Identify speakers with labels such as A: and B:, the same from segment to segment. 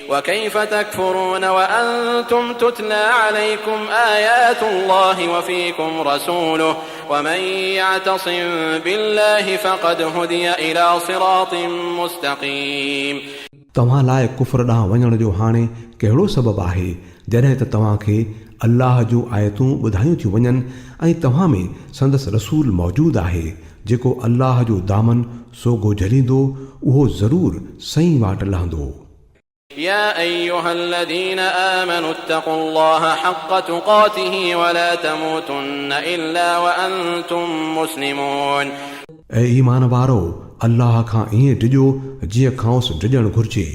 A: وكيف تكفرون وأنتم تتلى عليكم آيات الله وفيكم رسوله ومن يعتصم بالله فقد هدي إلى صراط مستقيم.
B: तव्हां लाइ कुफर ॾांहुं वञण जो हाणे कहिड़ो सबबु आहे जॾहिं त तव्हांखे अल्लाह जूं आयतूं ॿुधायूं थियूं वञनि ऐं तव्हां में संदसि रसूल मौजूदु आहे जेको अल्लाह जो दामन सोगो झलींदो उहो ज़रूरु सही वाट लहंदो.
A: يا أيها الذين آمنوا اتقوا الله حق تقاته ولا تموتن إلا وأنتم مسلمون.
B: ऐं ईमान वारो अल्लाह खां ईअं डिॼो जीअं खांसि डिॼणु घुरिजे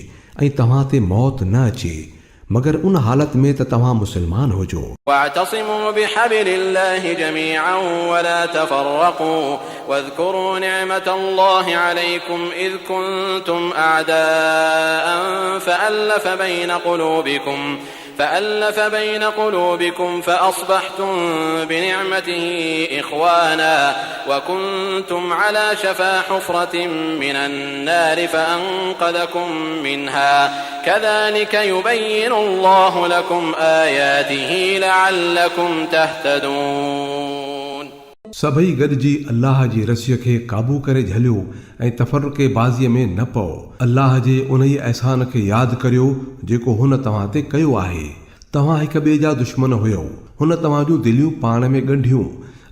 B: ऐं तव्हां ते मौत न अचे मगर उन हालत में त तव्हां मुस्लमान हुजो.
A: واعتصموا بحبل الله جميعا ولا تفرقوا واذكروا نعمة الله عليكم إذ كنتم أعداء فألف بين قلوبكم فأصبحتم بنعمته إخوانا وكنتم على شفا حفرة من النار فأنقذكم منها كذلك يبين الله لكم آياته لعلكم تهتدون.
B: सभई गॾिजी अल्लाह जी रसीअ खे क़ाबू करे झलियो ऐं तफ़रुक़े बाज़ीअ में न पओ. अल्लाह जे उन ई अहसान खे यादि करियो जेको हुन तव्हां ते कयो आहे. तव्हां हिक ॿिए जा दुश्मन हुयो, हुन तव्हां जूं दिलियूं पाण में ॻंढियूं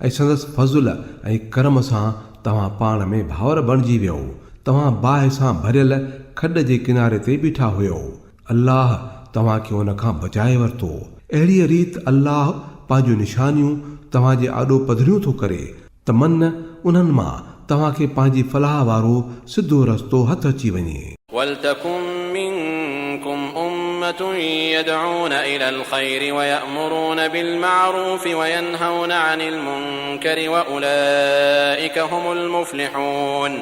B: ऐं संदसि फज़ुल ऐं करम सां तव्हां पाण में भाउर बणिजी वियो. तव्हां बाहि सां भरियल खॾ जे किनारे ते बीठा हुयो. अल्लाह तव्हांखे हुन खां बचाए वरितो. अहिड़ी रीति अल्लाह पंहिंजूं निशानियूं तव्हांजे आॾो पधरियूं थो करे त मन उन्हनि मां तव्हांखे पंहिंजी फलाह वारो सिधो रस्तो हथ अची वञे.
A: ولتكن منكم أمة يدعون إلى الخير ويأمرون بالمعروف وينهون عن المنكر وأولئك هم المفلحون.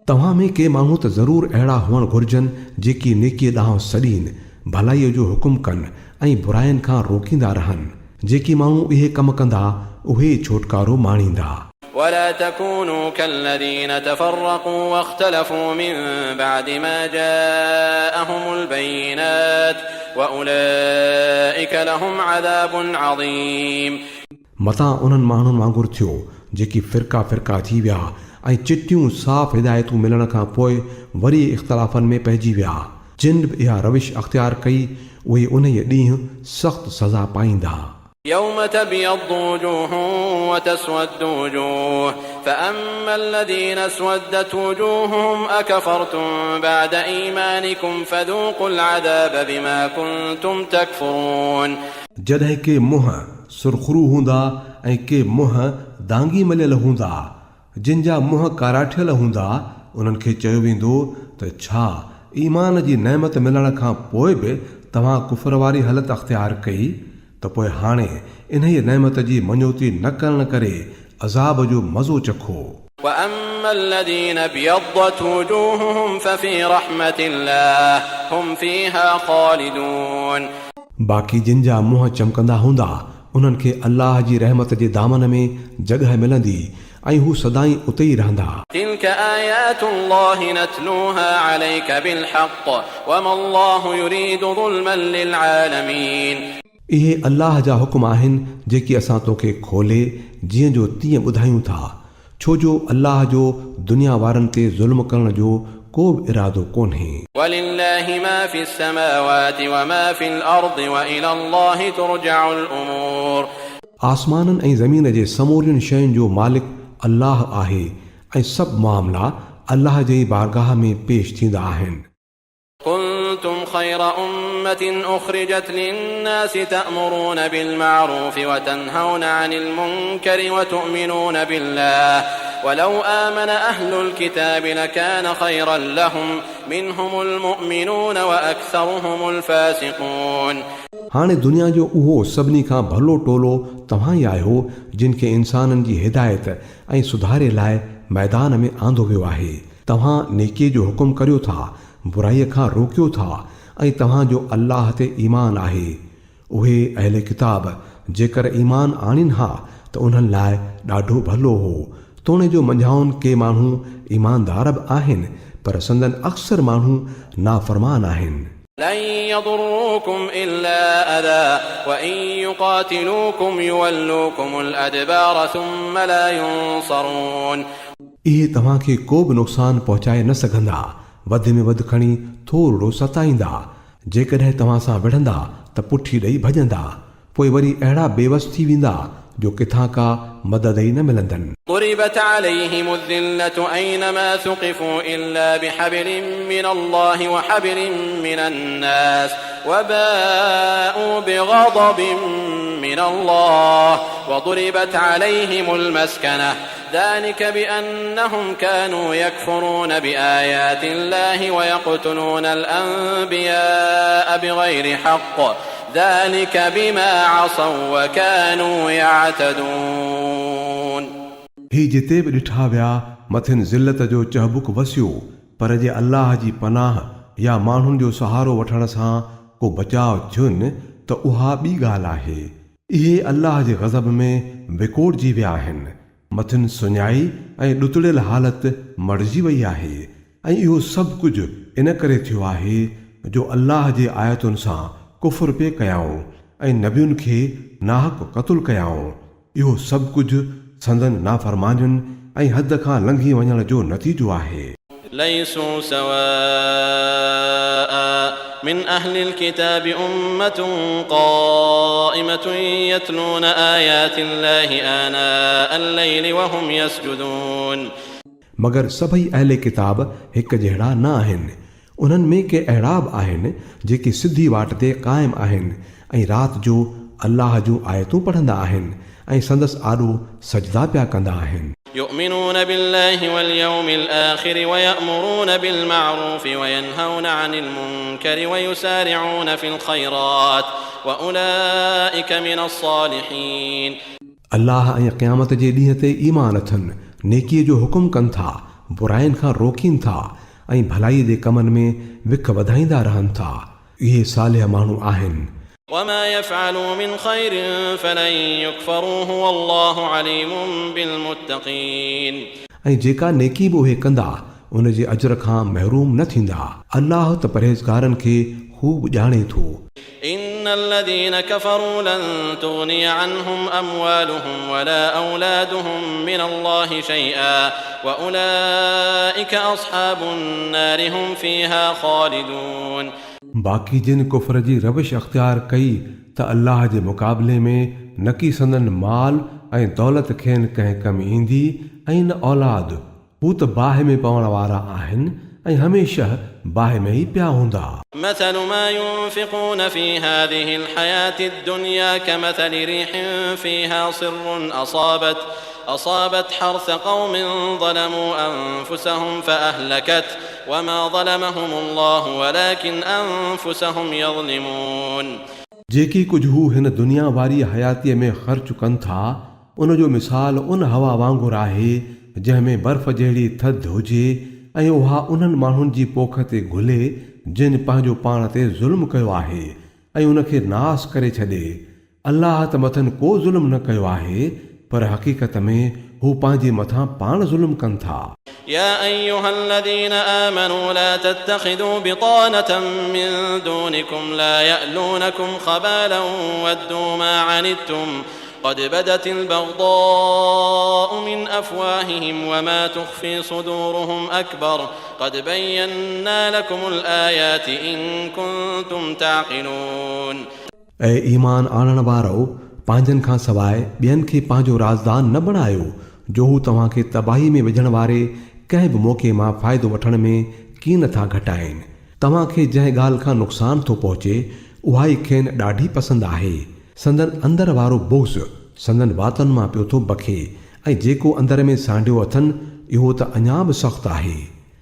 B: तव्हां में के माण्हू त ज़रूरु अहिड़ा हुअण घुरिजनि जेकी नेकीअ ॾांहुं सॾीनि, भलाईअ जो हुकुम कनि ऐं बुराइनि खां रोकींदा रहनि. जेकी माण्हू इहे कम कंदा उहे छोटकारो माणींदा.
A: ولا تكونوا كالذين تفرقوا واختلفوا من بعد ما جاءهم البينات وأولئك لهم عذاب عظيم. मता उन्हनि माण्हुनि वांगुरु थियो जेकी फ़िरका थी विया ऐं चिटियूं साफ़ हिदायतूं मिलण खां पोइ वरी इख़्तिलाफ़नि में पइजी विया. जिन बि इहा रविश अख़्तियार कई उहे उन ई ॾींहुं सख़्तु सज़ा पाईंदा. يوم تبيض وجوه وتسود وجوه فأما الذين اسودت وجوههم أكفرتم بعد إيمانكم فذوقوا العذاب بما كنتم تكفرون. जॾहिं के मुंहं सुरखरू हूंदा ऐं के मुंहं दांगी मलियल हूंदा, जिन जा मुंहं काराठियल हूंदा उन्हनि खे चयो वेंदो त छा ईमान जी नेमत मिलण खां पोइ बि तव्हां कुफर वारी हालत अख़्तियार कई त पोइ हाणे इन ई नेमत जी मञोती न करण करे अज़ाब जो मज़ो चखो. وأما الذين ابيضت وجوههم ففي رحمة الله هم فيها خالدون.
B: बाक़ी जिन जा मुंहं चमकंदा हूंदा उन्हनि खे अल्लाह जी रहमत जे दामन में जॻह मिलंदी ऐं हू सदाईं उते ई रहंदा.
A: تلك آيات الله نتلوها عليك بالحق وما الله يريد ظلما للعالمين.
B: इहे अल्लाह जा हुकुम आहिनि जेकी असां तोखे खोले जीअं जो तीअं ॿुधायूं था, छो जो अल्लाह जो दुनिया वारनि ते ज़ुल्म करण जो को बि इरादो कोन्हे.
A: ولله ما في السماوات وما في الأرض وإلى الله ترجع الأمور.
B: आसमाननि ऐं ज़मीन जे समूरियुनि शयुनि जो मालिक अल्लाह आहे ऐं सभु मामला अल्लाह जे बारगाह में पेश थींदा आहिनि.
A: كنتم خير أمة أخرجت للناس تأمرون بالمعروف وتنهون عن المنكر وتؤمنون بالله ولو آمن أهل الكتاب لكان خيرا لهم منهم المؤمنون وأكثرهم الفاسقون.
B: हाणे दुनिया जो उहो सभिनी खां भलो टोलो तव्हां ई आहियो जिन खे इंसाननि जी हिदायत ऐं सुधारे लाइ मैदान में आंदो वियो आहे. तव्हां नेकीअ जो हुकुम करियो था, बुराईअ खां रोकियो था ऐं तव्हांजो अल्लाह ते ईमान आहे. उहे अहले किताब जेकर ईमान आणीनि हा त उन्हनि लाइ ॾाढो भलो हो. तोणे जो मंझाउनि के माण्हू ईमानदार बि आहिनि पर संदन अक्सर माण्हू नाफ़रमान आहिनि.
A: لن يضروكم إلا أذى وإن يقاتلوكم يولوكم الأدبار ثم لا ينصرون.
B: इहे तव्हांखे को बि नुक़सानु पहुचाए न सघंदा, वधि में वधि खणी थोरो सताईंदा। जेकॾहिं तव्हां सां विढ़ंदा त पुठी ॾेई भॼंदा, पोइ वरी अहिड़ा बेवस थी वेंदा जो किथां का मदद ई न मिलंदनि।
A: ضربت عليهم الذلة أينما ثقفوا إلا بحبل من الله وحبل من الناس وباءوا بغضب من الله وضربت عليهم المسكنة ذلك بأنهم كانوا يكفرون بآيات الله ويقتلون الأنبياء بغير حق ذلك بما عصوا وكانوا يعتدون.
B: ही जिते बि ॾिठा विया मथिन ज़िल्लत जो चहबुक वसियो, पर जे अल्लाह जी पनाह या माण्हुनि जो सहारो वठण सां को बचाव थियुनि त उहा ॿी ॻाल्हि आहे। इहे अल्लाह जे ग़ज़ब में विकोड़जी विया आहिनि। मथिन सुञाई ऐं ॾुतड़ियल हालति मटिजी वई आहे ऐं इहो सभु कुझु इन करे थियो आहे जो अल्लाह जे आयतुनि सां कुफ़र पे कयाऊं ऐं नबियुनि खे नाहक क़तल कयाऊं। इहो सभु कुझु संदन नाफ़रमानियुनि ऐं हद खां लंघी वञण जो नतीजो आहे।
A: ليسوا سواء من أهل الكتاب أمة قائمة يتلون آيات الله آناء الليل وهم يسجدون.
B: मगर सभई अहले किताब हिकु जहिड़ा न आहिनि। उन्हनि में के अहिड़ा बि आहिनि जेके सिधी वाट ते क़ाइमु आहिनि ऐं राति जो अल्लाह जूं आयतूं पढ़ंदा आहिनि ऐं संदसि आॾो सजदा पिया कंदा आहिनि।
A: يؤمنون بالله واليوم الآخر ويأمرون بالمعروف وينهون عن المنكر ويسارعون في الخيرات وأولئك من الصالحين. अल्लाह ऐं क़यामत जे ॾींहं ते ईमान अथनि, नेकीअ जो हुकुम कनि था, बुराइनि खां रोकीनि था ऐं भलाईअ जे कमनि में विख वधाईंदा रहनि था। इहे सालिह माण्हू आहिनि। وما يفعلوا من خير فلن يكفروه والله عليم بالمتقين. ऐं जेका नेकी बि उहे कंदा उन जे अजर खां महरूम न थींदा। अल्लाह त परहेज़गारनि खे खूब ॼाणे थो। إن الذين كفروا لن تغني عنهم أموالهم ولا أولادهم من الله شيئا وأولئك أصحاب النار هم فيها خالدون. बाक़ी जिन कुफ़र जी रविश अख़्तियार कई त अल्लाह जे मुक़ाबले में न की संदन माल ऐं दौलत खेनि कंहिं कमु ईंदी ऐं न औलाद, हू त बाहि में पवण वारा आहिनि ऐं हमेशह बाहि में ई पिया हूंदा। مثل ما ينفقون في هذه الحياة الدنيا كمثل ريح فيها صر أصابت حرث قوم ظلموا أنفسهم فأهلكت وما ظلمهم الله ولكن أنفسهم يظلمون. जेकी कुझु हू हिन दुनिया वारी हयातीअ में ख़र्च कनि था, उन जो मिसाल उन हवा वांगुरु आहे जंहिंमें बर्फ़ जहिड़ी थधि हुजे ऐं उहा उन्हनि माण्हुनि जी पोख ते घुले जिन पंहिंजो पाण ते ज़ुल्म कयो आहे ऐं उनखे नास करे छॾे। अल्लाह त मथनि को ज़ुल्म न कयो आहे, पर हक़ीक़त में हू पंहिंजे मथां पाण ज़ुल्म कनि था। يا أيها الذين آمنوا لا تتخذوا بطانة من دونكم لا يألونكم خبالا ودوا ما عنتم قد بدت البغضاء من أفواههم وما تخفي صدورهم أكبر قد بينا لكم الآيات إن كنتم تعقلون. ऐं ईमान आणण वारो, पंहिंजनि खां सवाइ ॿियनि खे पंहिंजो राज़दान न बणायो जो हू तव्हांखे तबाही में विझण वारे कंहिं बि मौक़े मां फ़ाइदो वठण में कीअं नथा घटाइनि। तव्हांखे जंहिं ॻाल्हि खां नुक़सानु थो पहुचे उहा ई खेनि ॾाढी पसंदि आहे। संदन अंदर वारो बोस संदन वातनि मां पियो थो बखे ऐं जेको अंदर में सांडियो अथनि इहो त अञा बि सख़्तु आहे।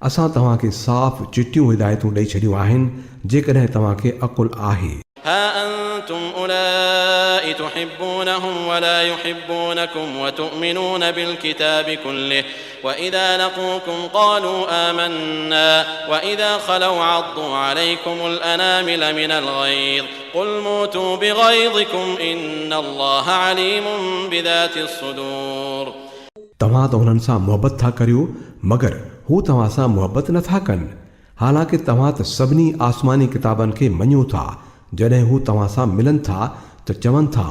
A: असां तव्हांखे साफ़ चिटियूं हिदायतूं ॾेई छॾियूं आहिनि जेकॾहिं तव्हांखे अक़ुल आहे। ها أنتم أولئك تحبونهم ولا يحبونكم وتؤمنون بالكتاب كله وإذا لقوكم قالوا آمنا وإذا خلوا عضوا عليكم الأنامل من الغيظ قل موتوا بغيظكم إن الله عليم بذات الصدور. तव्हां त हुननि सां मुहबत था करियो मगर हू तव्हां सां मुहबत नथा कनि।
B: हालांकि तव्हां त सभिनी आसमानी किताबनि खे मञो था। जॾहिं हू तव्हां सां मिलनि था त चवनि था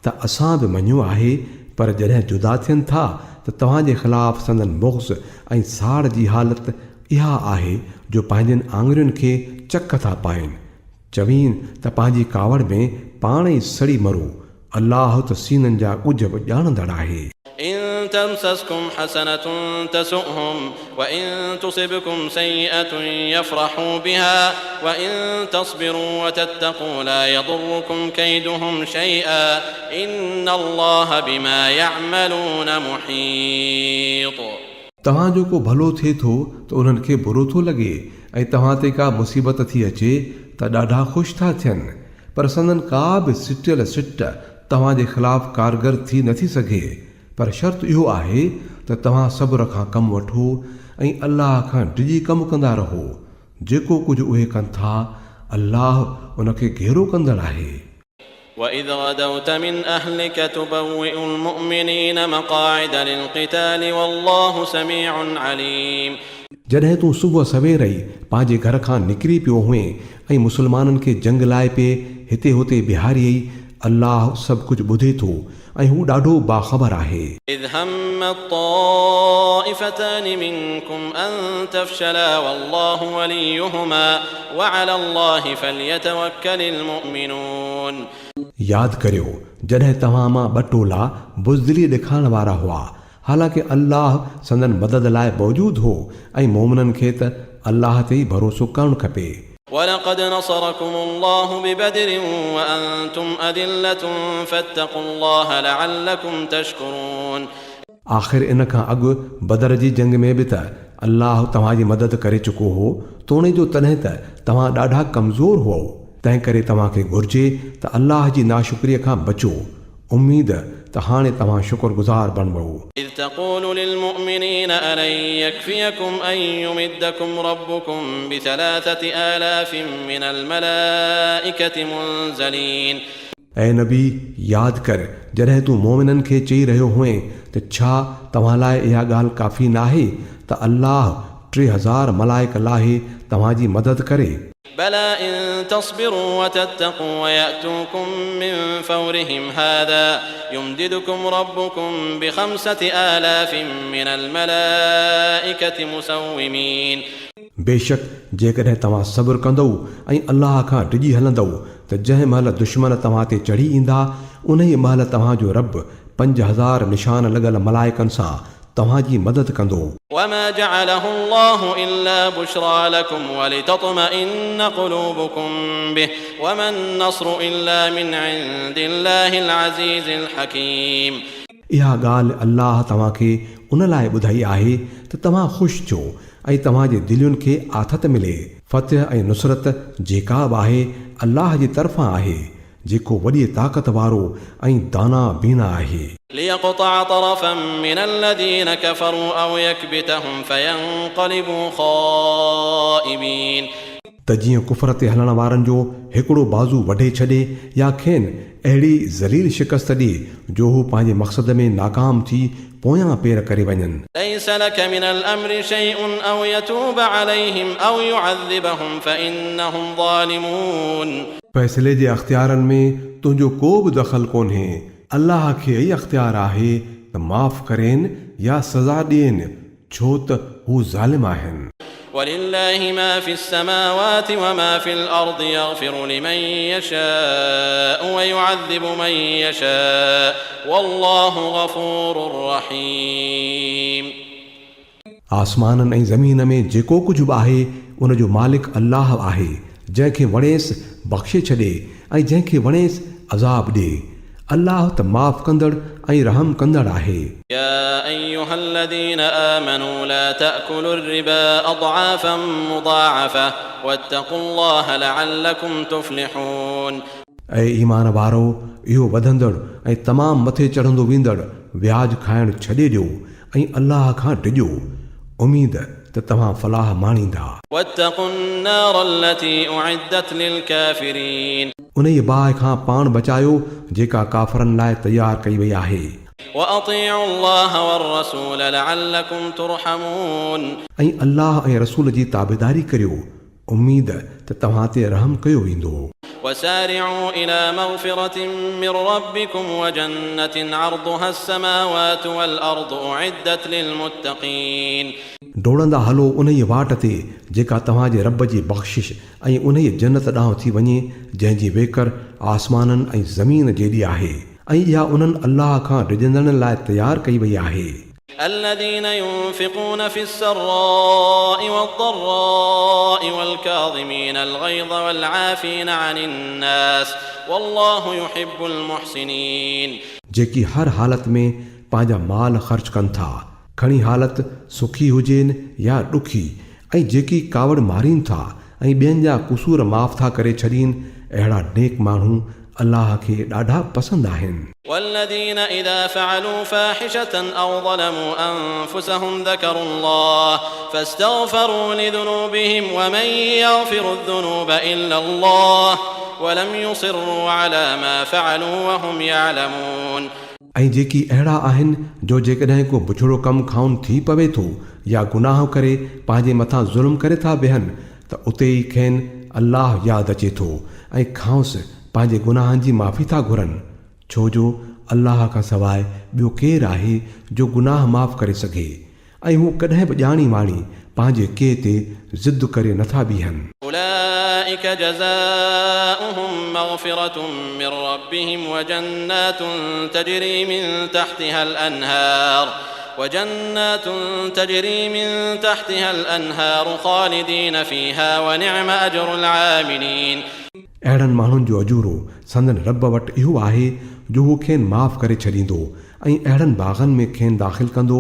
B: त असां बि मञियो आहे, पर जॾहिं जुदा थियनि था त तव्हांजे ख़िलाफ़ संदन बुग़्ज़ ऐं साड़ जी हालत इहा आहे जो पंहिंजनि आङुरियुनि खे चक था पाइनि। चवीनि त पंहिंजी कावड़ में पाण ई सड़ी मरो। अल्लाह त सीननि जा कुझ बि ॼाणंदड़ आहे।
A: إن تمسسكم حسنة تسؤهم وإن تصبكم سيئة يفرحوا بها وإن تصبروا وتتقوا لا يضركم كيدهم شيئا إن الله بما يعملون محيط।
B: तव्हांजो को भलो थिए थो त उन्हनि खे बुरो थो लॻे ऐं तव्हां ते का मुसीबत थी अचे त ॾाढा ख़ुशि था थियनि, पर संदन का बि सिटियल सिट तव्हांजे ख़िलाफ़ कारगर थी नथी सघे। पर शर्त इहो आहे त तव्हां सब्र खां कमु वठो ऐं अल्लाह खां डिॼी कमु कंदा रहो। जेको कुझु उहे कनि था अल्लाह उनखे घेरो कंदड़ आहे।
A: وإذ غدوت من أهلك تبوئ المؤمنين مقاعد للقتال والله سميع عليم।
B: जॾहिं तूं सुबुह सवेर ई पंहिंजे घर खां निकिरी पियो हुए ऐं मुस्लमाननि खे जंग लाइ पिए हिते हुते बिहारियई, अल्लाह सभु कुझु ॿुधे थो ऐं हू ॾाढो बाख़बर आहे।
A: إذ هم الطائفتان منكم أن تفشلا والله وليهما وعلى الله فليتوكل المؤمنون।
B: यादि करियो जॾहिं तव्हां मां ॿ टोला बुज़दिली ॾेखारण वारा हुआ, हालांकि अल्लाह संदन मदद लाइ मौजूदु हो ऐं मोमिननि खे त अल्लाह ते ई भरोसो करणु खपे।
A: ولقد نصركم الله ببدر وأنتم أذلة فاتقوا الله لعلكم تشكرون।
B: आख़िर इन खां अॻु बदर जी जंग में बि त अल्लाह तव्हांजी मदद करे चुको हो, तोणे जो तॾहिं त तव्हां ॾाढा कमज़ोर हुओ। तंहिं करे तव्हांखे घुर्जे त अल्लाह जी नाशुक्रीअ खां बचो। उम्मीद त हाणे तव्हां शुक्रगुज़ार बणिबो।
A: إذ تقول للمؤمنين ألن يكفيكم أن يمدكم ربكم ب3,000 من الملائكة منزلين।
B: ऐं नबी यादि कर जॾहिं तूं मोमिननि खे चई रहियो हुए त छा तव्हां लाइ इहा ॻाल्हि काफ़ी नाहे त अल्लाह 3,000 मलाइक लाहे तव्हांजी मदद करे।
A: بلى إن تصبروا وتتقوا ويأتوكم من فورهم هذا يمددكم ربكم ب5,000 من الملائكة مسومين।
B: बेशक जेकॾहिं तव्हां सब्र कंदो ऐं अल्लाह खां डिॼी हलंदो त जंहिं महिल दुश्मन तव्हां ते चढ़ी ईंदा उन ई महिल तव्हांजो रब 5,000 निशान लॻल मलाइकनि सां तव्हांजी मदद कंदो।
A: وما جعله الله إلا بشرى لكم ولتطمئن قلوبكم به وما النصر إلا من عند الله العزيز الحكيم।
B: इहा ॻाल्हि अल्लाह तव्हांखे उन लाइ ॿुधाई आहे त तव्हां ख़ुशि थियो ऐं तव्हांजे दिलियुनि खे आथत मिले। फ़तह ऐं नुसरत जेका बि आहे अल्लाह जी तरफ़ां आहे, जेको वॾी ताक़त वारो ऐं दाना बीना आहे।
A: ليقطع طرفا من الذين كفروا أو يكبتهم فينقلبوا خائبين।
B: त जीअं कुफर ते हलण वारनि जो हिकिड़ो बाज़ू वढे छॾे या खेनि अहिड़ी ज़लील शिकस्त ॾिए जो हू पंहिंजे मक़सद में नाकाम थी पोयां पेर करे वञनि।
A: ليس لك من الأمر شيء أو يتوب عليهم أو يعذبهم فإنهم ظالمون। फ़ैसिले जे अख़्तियारनि में तुंहिंजो को बि दख़ल कोन्हे। अल्लाह खे ई अख़्तियार आहे त माफ़ करेनि या सज़ा ॾियनि, छो त हू ज़ालिम आहिनि। ولله ما في السماوات وما في الأرض يغفر لمن يشاء ويعذب من يشاء والله غفور رحيم। आसमाननि ऐं ज़मीन में जेको कुझु बि आहे उन जो मालिक अल्लाह आहे, जंहिंखे वणेसि बख़्शे छॾे ऐं जंहिंखे वणेसि अज़ाब ॾिए। अल्लाह त माफ़ कंदड़ ऐं रहम कंदड़ आहे। يا أيها الذين آمنوا لا تأكلوا الربا أضعافا مضاعفة واتقوا الله لعلكم تفلحون।
B: ऐं ईमान वारो इहो वधंदड़ ऐं तमामु मथे चढ़ंदो वेंदड़ व्याज खाइणु छॾे ॾियो ऐं अल्लाह खां डिॼो, उमीद त तव्हां फलाह माणींदा।
A: واتقوا النار التي أعدت للكافرين।
B: उन ई बाहि खां पाण बचायो जेका काफ़रनि लाइ तयारु कई वई आहे।
A: وأطيعوا الله والرسول لعلكم ترحمون
B: ऐं अल्लाह ऐं रसूल जी ताबेदारी करियो उम्मीद त तव्हां ते रहम कयो वेंदो
A: وسارعوا إلى مغفرة من ربكم وجنة عرضها السماوات والأرض أعدت للمتقين
B: डोड़ंदा हलो उन ई वाट ते जेका तव्हांजे रब जी बख़्शिश ऐं उन ई जन्नत ॾांहुं थी वञे जंहिंजी वेकर आसमाननि ऐं ज़मीन जेॾी आहे ऐं इहा उन्हनि अल्लाह खां डिॼंदड़नि लाइ तयारु कई वई आहे
A: الذين ينفقون في السراء والضراء والكاظمين الغيظ والعافين عن الناس والله يحب المحسنين
B: जेकी हर हालत में पंहिंजा माल ख़र्च कनि था खणी हालत सुखी हुजेनि या ॾुखी ऐं जेकी कावड़ मारीनि था ऐं ॿियनि जा कुसूर माफ़ था करे छॾीनि अहिड़ा नेक माण्हू अल्लाह खे ॾाढा पसंदि आहिनि
A: والذين إذا فعلوا فاحشة أو ظلموا أنفسهم ذكروا الله فاستغفروا لذنوبهم ومن يغفر الذنوب إلا الله ولم يصروا على ما فعلوا وهم يعلمون
B: ऐं जेकी अहिड़ा आहिनि जो जेकॾहिं को बुछड़ो कमु खाउन थी पवे थो या गुनाह करे पंहिंजे मथां ज़ुल्म करे था बीहनि त उते ई खेनि अल्लाह यादि अचे थो ऐं खांसि पंहिंजे गुनाहनि जी माफ़ी था घुरनि छो जो अल्लाह खां सवाइ ॿियो केरु आहे जो गुनाह माफ़ करे सघे ऐं हू कॾहिं बि ॼाणी वाणी पंहिंजे के ते ज़िद करे नथा बीहनि
A: أولئك جزاؤهم مغفرة من ربهم وجنات تجري من تحتها الأنهار خالدين فيها ونعم أجر العاملين
B: अहिड़नि माण्हुनि जो अजूरो संदन रब वटि इहो आहे जो हू खेनि माफ़ करे छॾींदो ऐं अहिड़नि बाग़नि में खेनि दाख़िल कंदो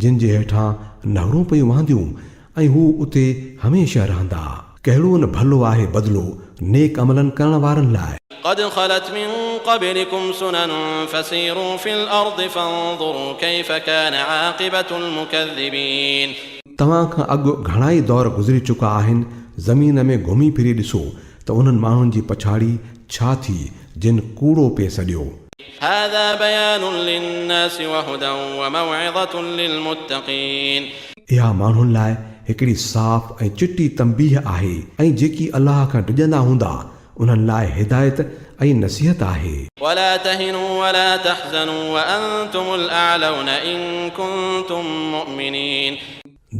B: जिन जे हेठां नहरूं पयूं वहंदियूं ऐं हू उते हमेशह रहंदा कहिड़ो न भलो आहे बदिलो नेक अमलनि करण वारनि लाइ
A: قد خلت من قبلكم سنن فسيروا في الأرض فانظروا كيف كان عاقبة المكذبين
B: तव्हां खां अॻु घणा ई दौर गुज़री चुका आहिनि ज़मीन में घुमी फिरी ॾिसो त उन्हनि माण्हुनि जी पछाड़ी छा थी जिन कूड़ो पे सॼियो
A: هذا بيان للناس وهدى وموعظة للمتقين
B: इहा माण्हुनि लाइ हिकिड़ी साफ़ ऐं चिटी तंबीह आहे ऐं जेकी अल्लाह खां डिॼंदा हूंदा उन्हनि लाइ हिदायत ऐं नसीहत आहे
A: ولا تهنوا ولا تحزنوا وأنتم الأعلون إن كنتم مؤمنين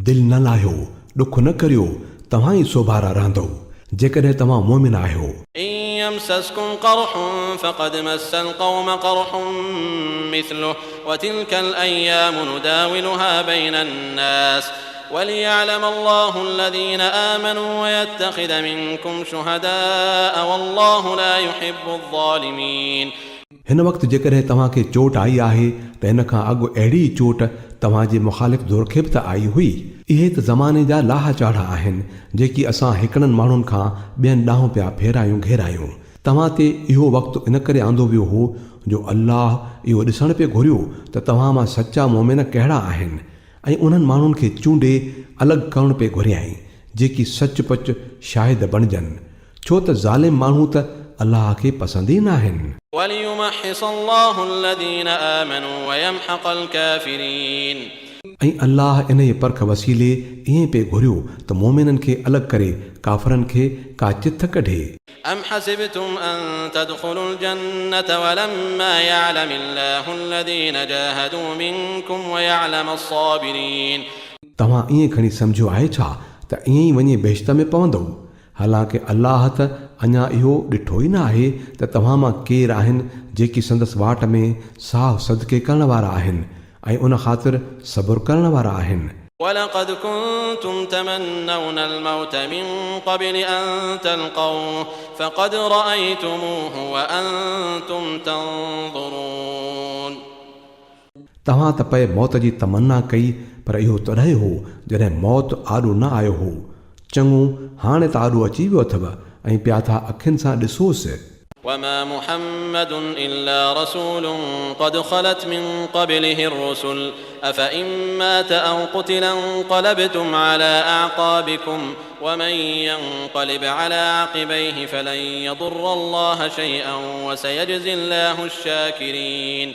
B: दिलि न लाहियो ॾुख न करियो तव्हां ई सोभारा रहंदो जेकॾहिं तव्हां मोमिन आहियो
A: إن يمسسكم قرح فقد مس القوم قرح مثله وتلك الأيام نداولها بين الناس وليعلم الله الذين آمنوا ويتخذ منكم شهداء والله لا يحب الظالمين
B: हिन वक़्तु जेकॾहिं तव्हांखे चोट आई आहे त हिन खां अॻु अहिड़ी चोट तव्हांजे मुख़ालिफ़ दौर खे बि त आई हुई इहे त ज़माने जा लाहा चाढ़ा आहिनि जेकी असां हिकिड़नि माण्हुनि खां ॿियनि ॾांहुं पिया फेरायूं घेरायूं तव्हां ते इहो वक़्तु इन करे आंदो वियो हो जो अल्लाह इहो ॾिसण पियो घुरियो त तव्हां मां सचा मोमिन कहिड़ा आहिनि ऐं उन्हनि माण्हुनि खे चूंडे अलॻि करणु पिए घुरियाई जेकी सचपच शाहिद बणिजनि छो त ज़ालिम माण्हू त अल्लाह खे पसंदि ई न आहिनि
A: وليمحص الله الذين آمنوا ويمحق الكافرين
B: ऐं अल्लाह इन जे परख वसीले ईअं पिए घुरियो त मोमिननि खे अलॻि करे काफ़रनि खे का चिथ कढे
A: أم حسبتم أن تدخلوا الجنة ولما يعلم الله الذين جاهدوا منكم ويعلم الصابرين
B: तव्हां ईअं खणी सम्झो आहे छा त ईअं ई वञी बेश्त में पवंदो हालांकि अल्लाह त अञा इहो ॾिठो ई न आहे त तव्हां मां केरु आहिनि जेकी संदसि वाट में साहु सदके करण वारा आहिनि ऐं उन ख़ातिर सब्र करण वारा आहिनि
A: ولقد كنتم تمنون الموت من قبل أن تلقوه فقد رأيتموه وأنتم تنظرون
B: तव्हां त पए मौत जी तमन्ना कई पर इहो तॾहिं हो जॾहिं मौत आॾो न आयो हो चङो हाणे त आॾो अची वियो अथव ऐं पिया था अखियुनि सां ॾिसोसि
A: وما محمد إلا رسول قد خلت من قبله الرسل أفإن مات أو قتل انقلبتم على أعقابكم ومن ينقلب على عقبيه فلن يضر الله شيئا وسيجزي الله الشاكرين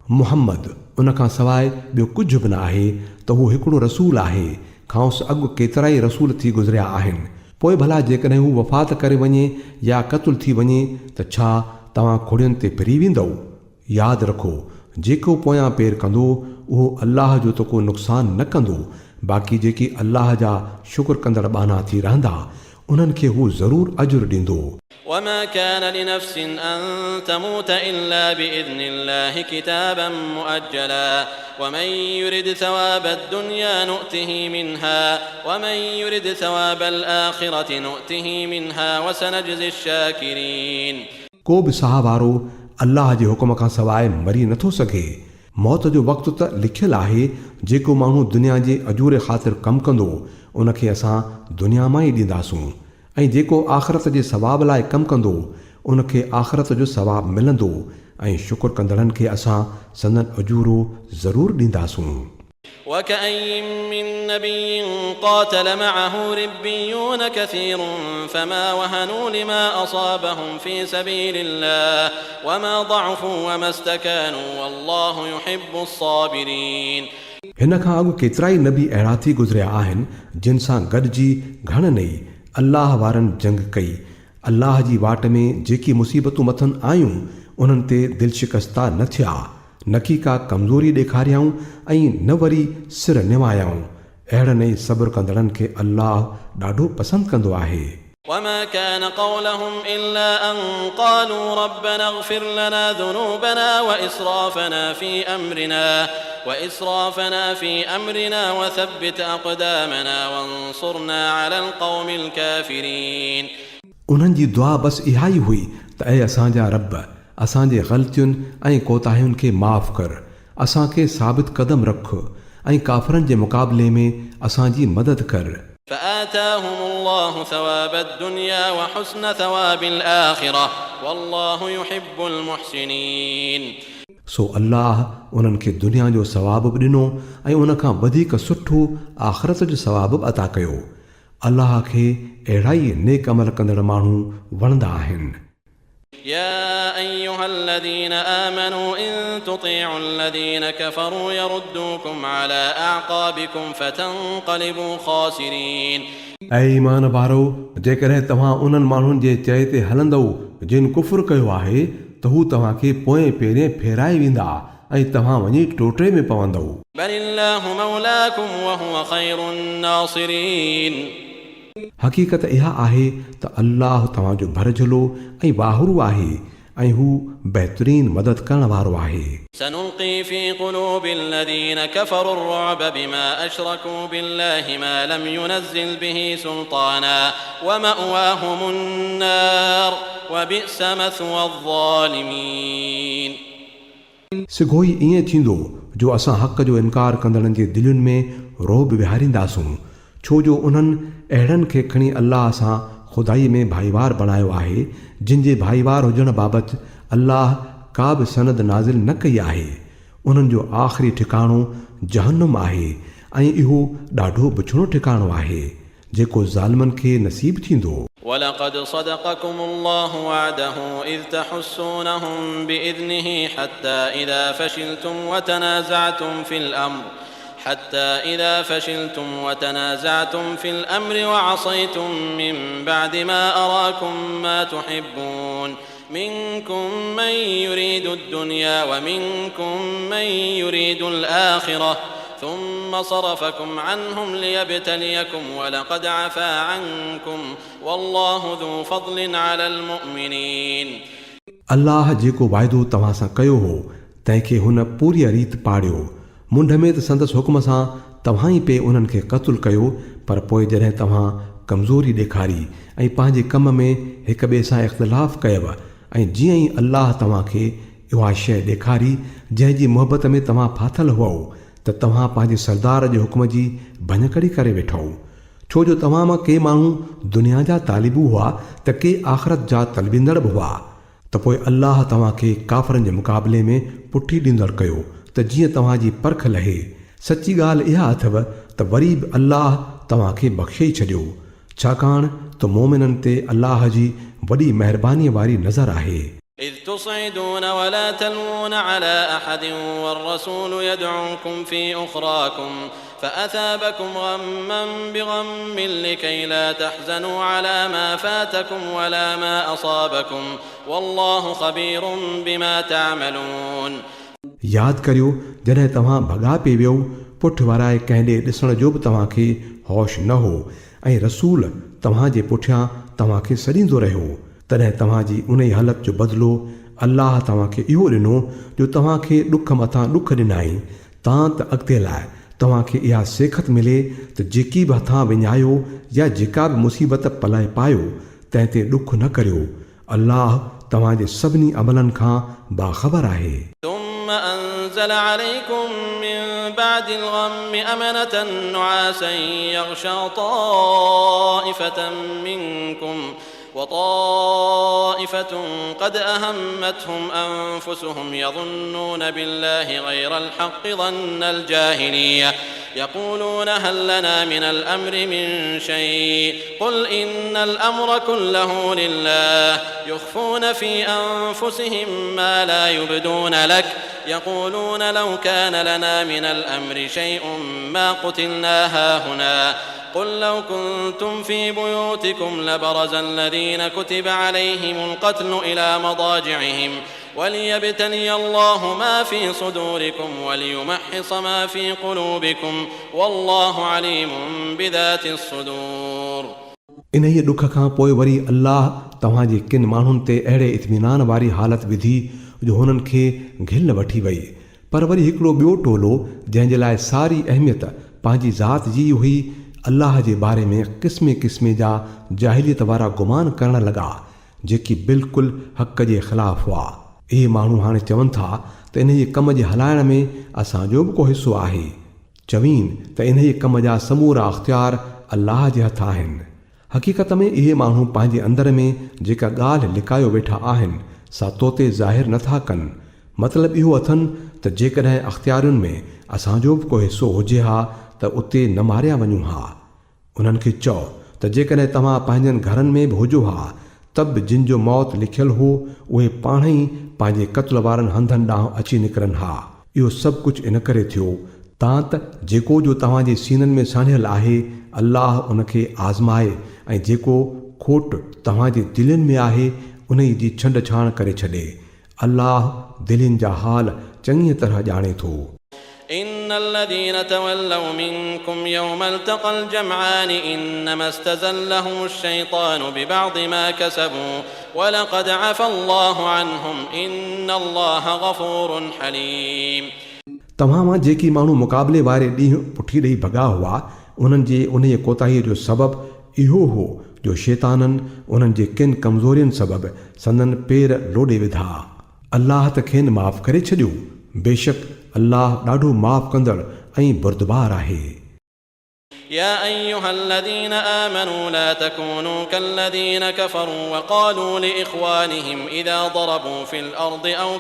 B: मुहम्मद उन खां सवाइ ॿियो कुझु बि न आहे त हू हिकिड़ो रसूल आहे। खांसि अॻु केतिरा ई रसूल थी गुज़रिया आहिनि। पोइ भला जेकॾहिं हू वफ़ात करे वञे या क़तलु थी वञे त छा तव्हां खोड़ियुनि ते फिरी वेंदव? यादि रखो, जेको पोयां पेर कंदो उहो अल्लाह जो त को नुक़सानु न कंदो। बाक़ी जेकी अल्लाह जा शुक्र कंदड़ बाना थी रहंदा उन्हनि खे हू ज़रूरु अजुर ॾींदो।
A: وما كان لنفس أن تموت إلا بإذن الله كتابا مؤجلا ومن يرد ثواب الدنيا نؤته منها ومن يرد ثواب الآخرة نؤته منها وسنجزي الشاكرين।
B: को बि साह वारो अल्लाह जे हुकुम खां सवाइ मरी नथो सघे। मौत जो वक़्तु त लिखियलु आहे। जेको माण्हू दुनिया जे अजूरे ख़ातिर कमु कंदो उनखे असां दुनिया मां ई ॾींदासूं ऐं जेको आख़िरत जे सवाब लाइ कमु कंदो उनखे आख़िरत जो सवाब मिलंदो ऐं शुक्र कंदड़नि खे असां संदन अजूरो ज़रूरु ॾींदासूं।
A: وكأي من نبي قاتل معه ربيون كثير فما وهنوا لما أصابهم في سبيل الله وما ضعفوا وما استكانوا والله يحب الصابرين।
B: हिन खां अॻु केतिरा ई नबी अहिड़ा थी गुज़रिया आहिनि जिन सां गॾिजी घणनि ई अल्लाह वारनि जंग कई। अल्लाह जी वाट में जेकी मुसीबतूं मथनि आयूं उन्हनि ते दिलि शिकस्ता न थिया, न की का कमज़ोरी ॾेखारियाऊं ऐं न वरी सिर निवायाऊं। अहिड़नि ई सब्र कंदड़नि खे अल्लाह ॾाढो पसंदि कंदो आहे।
A: وما كان قولهم إلا أن قالوا ربنا اغفر لنا ذنوبنا وإسرافنا في أمرنا وثبت أقدامنا وانصرنا على القوم الكافرين।
B: उन्हनि जी दुआ बस इहा ई हुई त ऐं असांजा रब असांजे ग़लतियुनि ऐं कोताहियुनि खे माफ़ कर, असांखे साबित कदम रख ऐं काफ़रनि जे मुक़ाबले में असांजी मदद कर।
A: فآتاهم الله ثواب الدنيا وحسن ثواب الآخرة والله يحب المحسنين।
B: सो अल्लाह उन्हनि खे दुनिया जो सवाब बि ॾिनो ऐं उन खां वधीक सुठो आख़िरत जो सवाब बि अता कयो। अल्लाह खे अहिड़ा ई नेक अमल कंदड़ माण्हू वणंदा आहिनि।
A: يا أيها الذين آمنوا إن تطيعوا الذين كفروا يردوكم على أعقابكم فتنقلبوا خاسرين।
B: ऐं ईमान वारो, जेकॾहिं तव्हां उन्हनि माण्हुनि जे चए ते हलंदव जिन कुफ़ुर कयो आहे त हू तव्हांखे पोएं पेरें फेराए वेंदा ऐं तव्हां वञी टोटे में पवंदव।
A: بل الله مولاكم وهو خير الناصرين।
B: हक़ीक़त इहा आहे त अल्लाह तव्हांजो भरझलो ऐं वाहुरू आहे ऐं हू बहितरीन मदद करण वारो आहे।
A: سنلقي في قلوب الذين كفروا الرعب بما أشركوا بالله ما لم ينزل به سلطانا ومأواهم النار وبئس مثوى الظالمين।
B: सिगोई ईअं थींदो जो असां हक़ जो इनकार कंदड़नि जे दिलुनि में रोब विहारींदासूं, छो जो उन्हनि अहिड़नि खे खणी अल्लाह सां खुदाई में भाईवार बणायो आहे जिन जे भाईवार हुजण बाबति अल्लाह का बि सनद नाज़िल न कई आहे। उन्हनि जो आख़िरी ठिकाणो जहन्नुम आहे ऐं इहो ॾाढो बुछड़ो ठिकाणो आहे जेको ज़ालिमनि खे नसीब थींदो।
A: ولقد صدقكم الله وعده إذ تحسونهم بإذنه حتى إذا فشلتم وتنازعتم في الأمر وعصيتم من بعد ما أراكم ما تحبون منكم من يريد الدنيا ومنكم من يريد الآخرة ثم صرفكم عنهم ليبتليكم ولقد عفا عنكم والله ذو فضل على المؤمنين।
B: अल्लाह जेको वाइदो तव्हां सां कयो हो तंहिंखे हुन पूरी रीत पाड़ियो। मुंड में त संदसि हुकुम सां तव्हां ई पे उन्हनि खे क़तलु कयो, पर पोइ जॾहिं तव्हां कमज़ोरी ॾेखारी ऐं पंहिंजे कम में हिक ॿिए सां इख़्तिलाफ़ कयव ऐं जीअं ई अल्लाह तव्हांखे इहा शइ ॾेखारी जंहिंजी मुहबत में तव्हां फाथल हुओ त तव्हां पंहिंजे सरदार जे हुकुम जी भञकड़ी करे वेठो, छो जो तव्हां मां के माण्हू दुनिया जा तालिबू हुआ त के आख़िरत जा तलबींदड़ बि हुआ, त पोइ अल्लाह तव्हांखे काफ़रनि जे मुक़ाबले में पुठी ॾींदड़ कयो त जीअं तव्हांजी परख लहे। सची ॻाल्हि इहा अथव त वरी बि अल्लाह तव्हांखे बख़्शे ई छॾियो, छाकाणि त मोमिननि ते अल्लाह जी वॾी महिरबानीअ वारी नज़र आहे।
A: إذ تصعدون ولا تلوون على أحد والرسول يدعوكم في أخراكم فأثابكم غما بغم لكي لا تحزنوا على ما فاتكم ولا ما أصابكم والله خبير بما تعملون.
B: यादि करियो जॾहिं तव्हां भॻा पे वियो पुठि वाराए कंहिं ॾे ॾिसण जो बि तव्हांखे होश न हो ऐं रसूल तव्हांजे पुठियां तव्हांखे सॾींदो रहियो तॾहिं तव्हांजी उन ई हालत जो बदिलो अल्लाह तव्हांखे इहो ॾिनो जो तव्हांखे ॾुख मथां ॾुख ॾिनाई तां त अॻिते लाइ तव्हांखे इहा सेखत मिले त जेकी बि हथां विञायो या जेका बि मुसीबत पलाए पायो तंहिं ते ॾुख न करियो अल्लाह तव्हांजे सभिनी अमलनि खां बाख़बर आहे.
A: ثم أنزل عليكم من بعد الغم أمنة نعاسا يغشى طائفة منكم وطائفة قد أهمتهم أنفسهم يظنون بالله غير الحق ظن الجاهلية يقولون هل لنا من الأمر من شيء قل إن الأمر كله لله يخفون في أنفسهم ما لا يبدون لك يقولون لو كان لنا من الأمر شيء ما قتلنا هاهنا قل لو كنتم في بيوتكم لبرز الذين كتب عليهم القتل إلى مضاجعهم وليبتلي الله ما في صدوركم وليمحص ما في قلوبكم والله عليم بذات الصدور.
B: इन ई ॾुख खां पोइ वरी अल्लाह तव्हांजे किन माण्हुनि ते अहिड़े इत्मीनान वारी हालत विधी जो हुननि खे घिल वठी वई पर वरी हिकिड़ो ॿियो टोलो जंहिंजे लाइ सारी अहमियत पंहिंजी ज़ात जी हुई अल्लाह जे बारे में क़िस्मे क़िस्मे जा जाहिलियत वारा गुमान करण लॻा जेकी बिल्कुलु हक़ जे ख़िलाफ़ हुआ. इहे माण्हू हाणे चवनि था त इन जे कम जे हलाइण में असांजो बि को हिसो आहे. चवीन त इन जे कम जा समूरा अख़्तियार अल्लाह जे हथ आहिनि. हक़ीक़त में इहे माण्हू पंहिंजे अंदर में जेका ॻाल्हि लिकायो वेठा आहिनि सा तोते ज़ाहिर नथा कनि. मतिलबु इहो अथनि त जेकॾहिं अख़्तियारुनि में असांजो बि को हिसो हुजे हा त उते न मारिया वञूं हा. उन्हनि खे चओ त जेकॾहिं तव्हां पंहिंजनि घरनि में बि हुजो हा त बि जिन जो मौत लिखियलु हो उहे पाण ई पंहिंजे क़त्ल वारनि हंधनि ॾांहुं अची निकिरनि हा. इहो सभु कुझु इन करे थियो तां त जेको जो तव्हांजे सीननि में सानियल आहे अल्लाह उनखे आज़माए ऐं जेको खोट तव्हांजे दिलनि में आहे उन जी छंड छाण करे छॾे. अल्लाह दिलनि जा हाल चङी तरह ॼाणे थो.
A: إن الذين تولوا منكم يوم التقى الجمعان إنما استزلهم الشيطان ببعض ما كسبوا ولقد عفى الله عنهم إن الله غفور حليم.
B: तव्हां मां जेकी माण्हू मुक़ाबले वारे ॾींहुं पुठी ॾेई भॻा हुआ उन्हनि जे उन कोताहीअ जो सबबु इहो हो जो शैताननि उन्हनि जे किन कमज़ोरियुनि सबबु संदनि पेर लोॾे विधा. अल्लाह त खेनि माफ़ करे छॾियो. बेशक अल्लाह ॾाढो माफ़ कंदड़ ऐं बुरदबार आहे.
A: يا أيها الذين آمنوا لا تكونوا كالذين كفروا وقالوا لإخوانهم إذا ضربوا في الأرض أو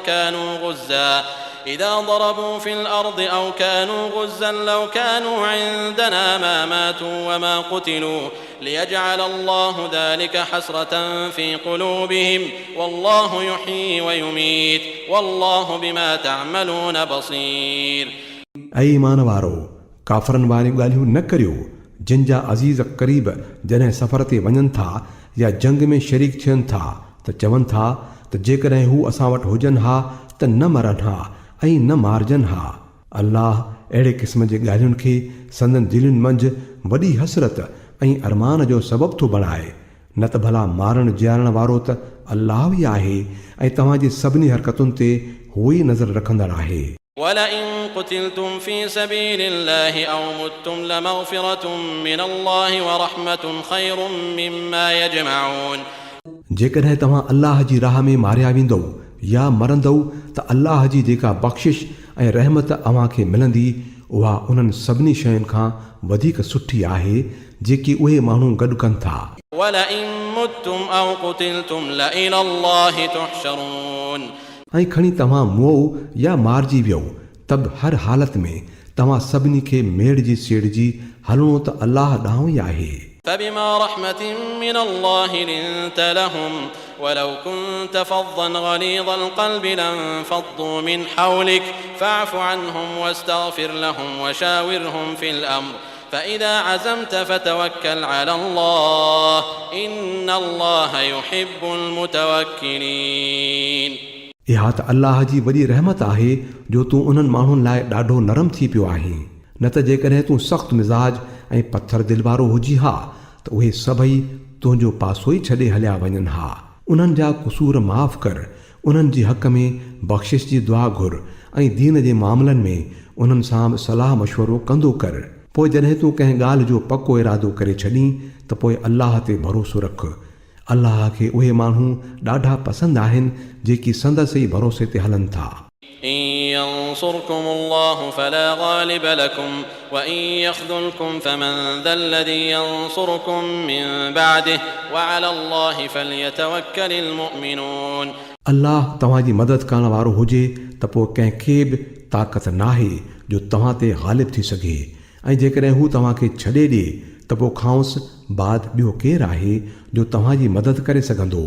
A: كانوا غزا لو كانوا عندنا ما ماتوا وما قتلوا ليجعل الله ذلك حسرة في قلوبهم والله يحيي ويميت والله بما تعملون بصير.
B: ऐं ईमान वारो काफ़रनि वारियूं ॻाल्हियूं न करियो जिन जा अज़ीज़ क़रीब जॾहिं सफ़र ते वञनि था या जंग में शरीक थियनि था त चवनि था त जेकॾहिं हू असां वटि हुजनि हा त न मरनि हा ऐं न मारजनि हा. अल्लाह अहिड़े क़िस्म जे ॻाल्हियुनि खे संदनि दिलुनि मंझि वॾी हसरत ऐं अरमान जो सबबु थो बणाए. न त भला मारण जीआरण वारो त अल्लाह ई आहे ऐं तव्हांजी सभिनी हरकतुनि ते हू ई नज़र रखंदड़ आहे.
A: ولئن قتلتم في سبيل الله أو متم لمغفرة من الله ورحمة خير مما يجمعون.
B: जेकॾहिं तव्हां अल्लाह जी राह में मारिया वेंदव या मरंदव त अल्लाह जी जेका बख़्शिश ऐं रहमत अव्हां खे मिलंदी उहा उन्हनि सभिनी शयुनि खां वधीक सुठी आहे जेकी उहे माण्हू गॾु कनि था.
A: ولئن متم أو قتلتم لإلى الله تحشرون.
B: ऐं खणी तव्हां मुओ या मारिजी वियो त बि हर हालत में तव्हां सभिनी खे मेड़ जी सेड़ जी हलणो त अल्लाह ॾांहुं ई आहे.
A: فبما رحمة من الله لنت لهم ولو كنت فظا غليظ القلب لانفضوا من حولك فاعف عنهم واستغفر لهم وشاورهم في الأمر فإذا عزمت فتوكل على الله إن الله يحب المتوكلين.
B: इहा त अल्लाह जी वॾी रहमत आहे जो तूं उन्हनि माण्हुनि लाइ ॾाढो नरम थी पियो आहीं। न त जेकॾहिं तूं सख़्तु मिज़ाज ऐं पथर दिलि वारो हुजी हा त उहे सभई तुंहिंजो पासो ई छॾे हलिया वञनि हा। उन्हनि जा क़सूर माफ़ कर, उन्हनि जी हक़ में बख़्शिश जी दुआ घुर ऐं दीन जे मामलनि में उन्हनि सां सलाह मशवरो कंदो कर। पोइ जॾहिं तूं कंहिं ॻाल्हि जो पको इरादो करे छॾीं त पोइ अल्लाह ते भरोसो रख। अल्लाह खे उहे माण्हू ॾाढा पसंदि आहिनि जेकी संदसि ई भरोसे ते हलनि था।
A: إن ينصركم الله فلا غالب لكم وإن يخذلكم فمن ذا الذي ينصركم من بعده وعلى الله فليتوكل المؤمنون.
B: अल्लाह तव्हांजी मदद करण वारो हुजे त पोइ कंहिंखे बि ताक़त नाहे जो तव्हां ते ग़ालिब थी सघे ऐं जेकॾहिं हू तव्हांखे छॾे ॾिए त पोइ खांसि बाद ॿियो केरु आहे जो तव्हांजी मदद करे सघंदो।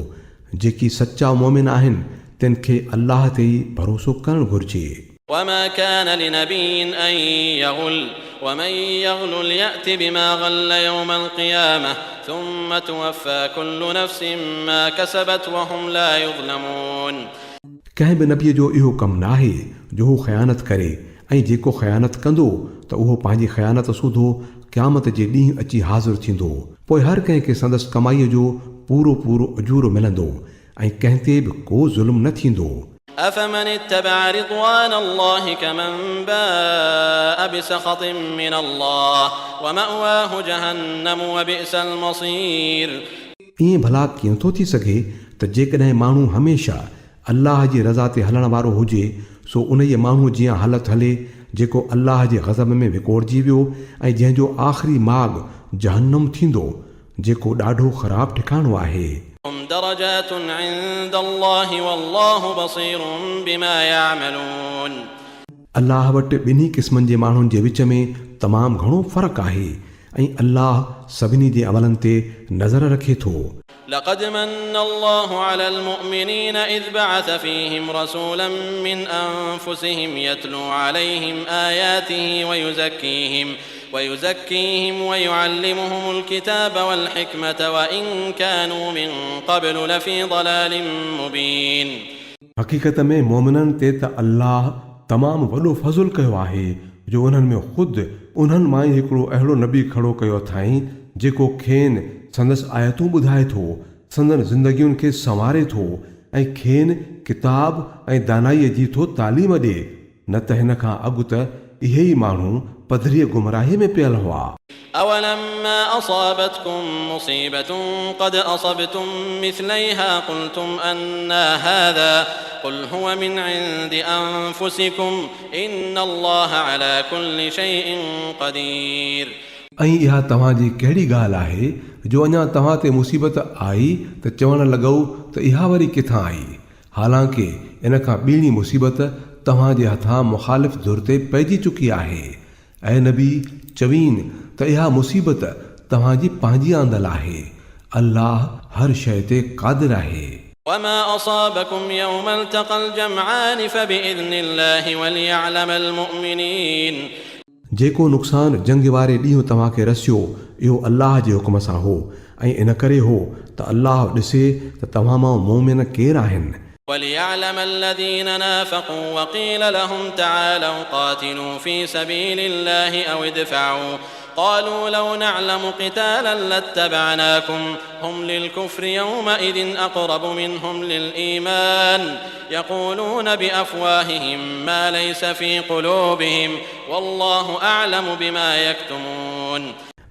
B: जेकी सचा मोमिन आहिनि तिन खे अल्लाह ते ई भरोसो करणु घुरिजे।
A: وما كان لنبي أن يغل ومن يغل يأت بما غل يوم القيامة ثم توفى كل نفس ما كسبت وهم لا يظلمون.
B: कंहिं बि नबीअ जो इहो कमु नाहे जो हू ख़यानत करे ऐं जेको ख़यानत कंदो त उहो पंहिंजी ख़यानत सूधो क़यामत जे ॾींहुं अची हाज़िर थींदो। पोइ हर कंहिंखे संदसि कमाईअ जो पूरो पूरो अजूर मिलंदो ऐं कंहिं ते बि को ज़ुल्म न थींदो।
A: أفمن اتبع رضوان الله كمن باء بسخط من الله ومأواه جهنم وبئس المصير.
B: ईअं भला कीअं थो थी सघे त जेकॾहिं माण्हू हमेशह अल्लाह जी रज़ा ते हलण वारो हुजे सो उन ई माण्हू जीअं हालत हले जेको अल्लाह जे ग़ज़ब में विकोड़जी वियो ऐं जंहिंजो आख़िरी माॻ जहन्नम थींदो जेको ॾाढो ख़राबु ठिकाणो आहे।
A: هم درجات عند الله والله بصير بما يعملون.
B: अल्लाह वटि ॿिन्ही क़िस्मनि जे माण्हुनि जे विच में तमामु घणो फ़र्क़ु आहे ऐं अल्लाह सभिनी जे अमलनि ते नज़र रखे थो।
A: لقد من الله على المؤمنين إذ بعث فيهم رسولا من أنفسهم يتلو عليهم آياته ويزكيهم ويعلمهم الكتاب والحكمة وإن كانوا من قبل لفي ضلال مبين.
B: हक़ीक़त में मोमिननि ते त अल्लाह तमामु वॾो फज़ुल कयो आहे जो उन्हनि में ख़ुदि उन्हनि मां ई हिकिड़ो अहिड़ो नबी खड़ो कयो अथई जेको खेनि संदसि आयतूं ॿुधाए थो, संदनि ज़िंदगियुनि खे संवारे थो ऐं खेनि किताब ऐं दानाईअ जी थो तालीम ॾिए। न त हिन खां अॻु त इहे ई माण्हू पधरीअ गुमराही में पियल हुआ।
A: أولما أصابتكم مصيبة قد أصبتم مثليها قلتم أنى هذا قل هو من عند أنفسكم إن الله على كل شيء قدير. ऐं इहा तव्हांजी कहिड़ी ॻाल्हि आहे जो अञा तव्हां ते मुसीबत आई त चवणु लॻो त इहा वरी किथां आई, हालांकि इन खां ॿीणी मुसीबत तव्हांजे हथां मुख़ालिफ़ धुर ते पइजी चुकी आहे। ऐं नबी चवीन त इहा मुसीबत तव्हांजी पंहिंजी आंदल आहे। अल्लाह हर शइ ते क़ादिर आहे। وما أصابكم يوم التقى الجمعان فبإذن الله وليعلم المؤمنين.
B: जेको नुक़सानु जंग वारे ॾींहुं तव्हांखे रसियो इहो अल्लाह जे हुकुम सां हो ऐं इन करे हो त अल्लाह ॾिसे त तव्हां मां मोमिन केरु आहिनि।
A: وليعلم الذين نافقوا وقيل لهم تعالوا قاتلوا في سبيل الله أو ادفعوا قالوا لو نعلم قتالا لاتبعناكم هم للكفر يومئذ أقرب منهم للإيمان يقولون بأفواههم ما ليس في قلوبهم والله أعلم بما يكتمون.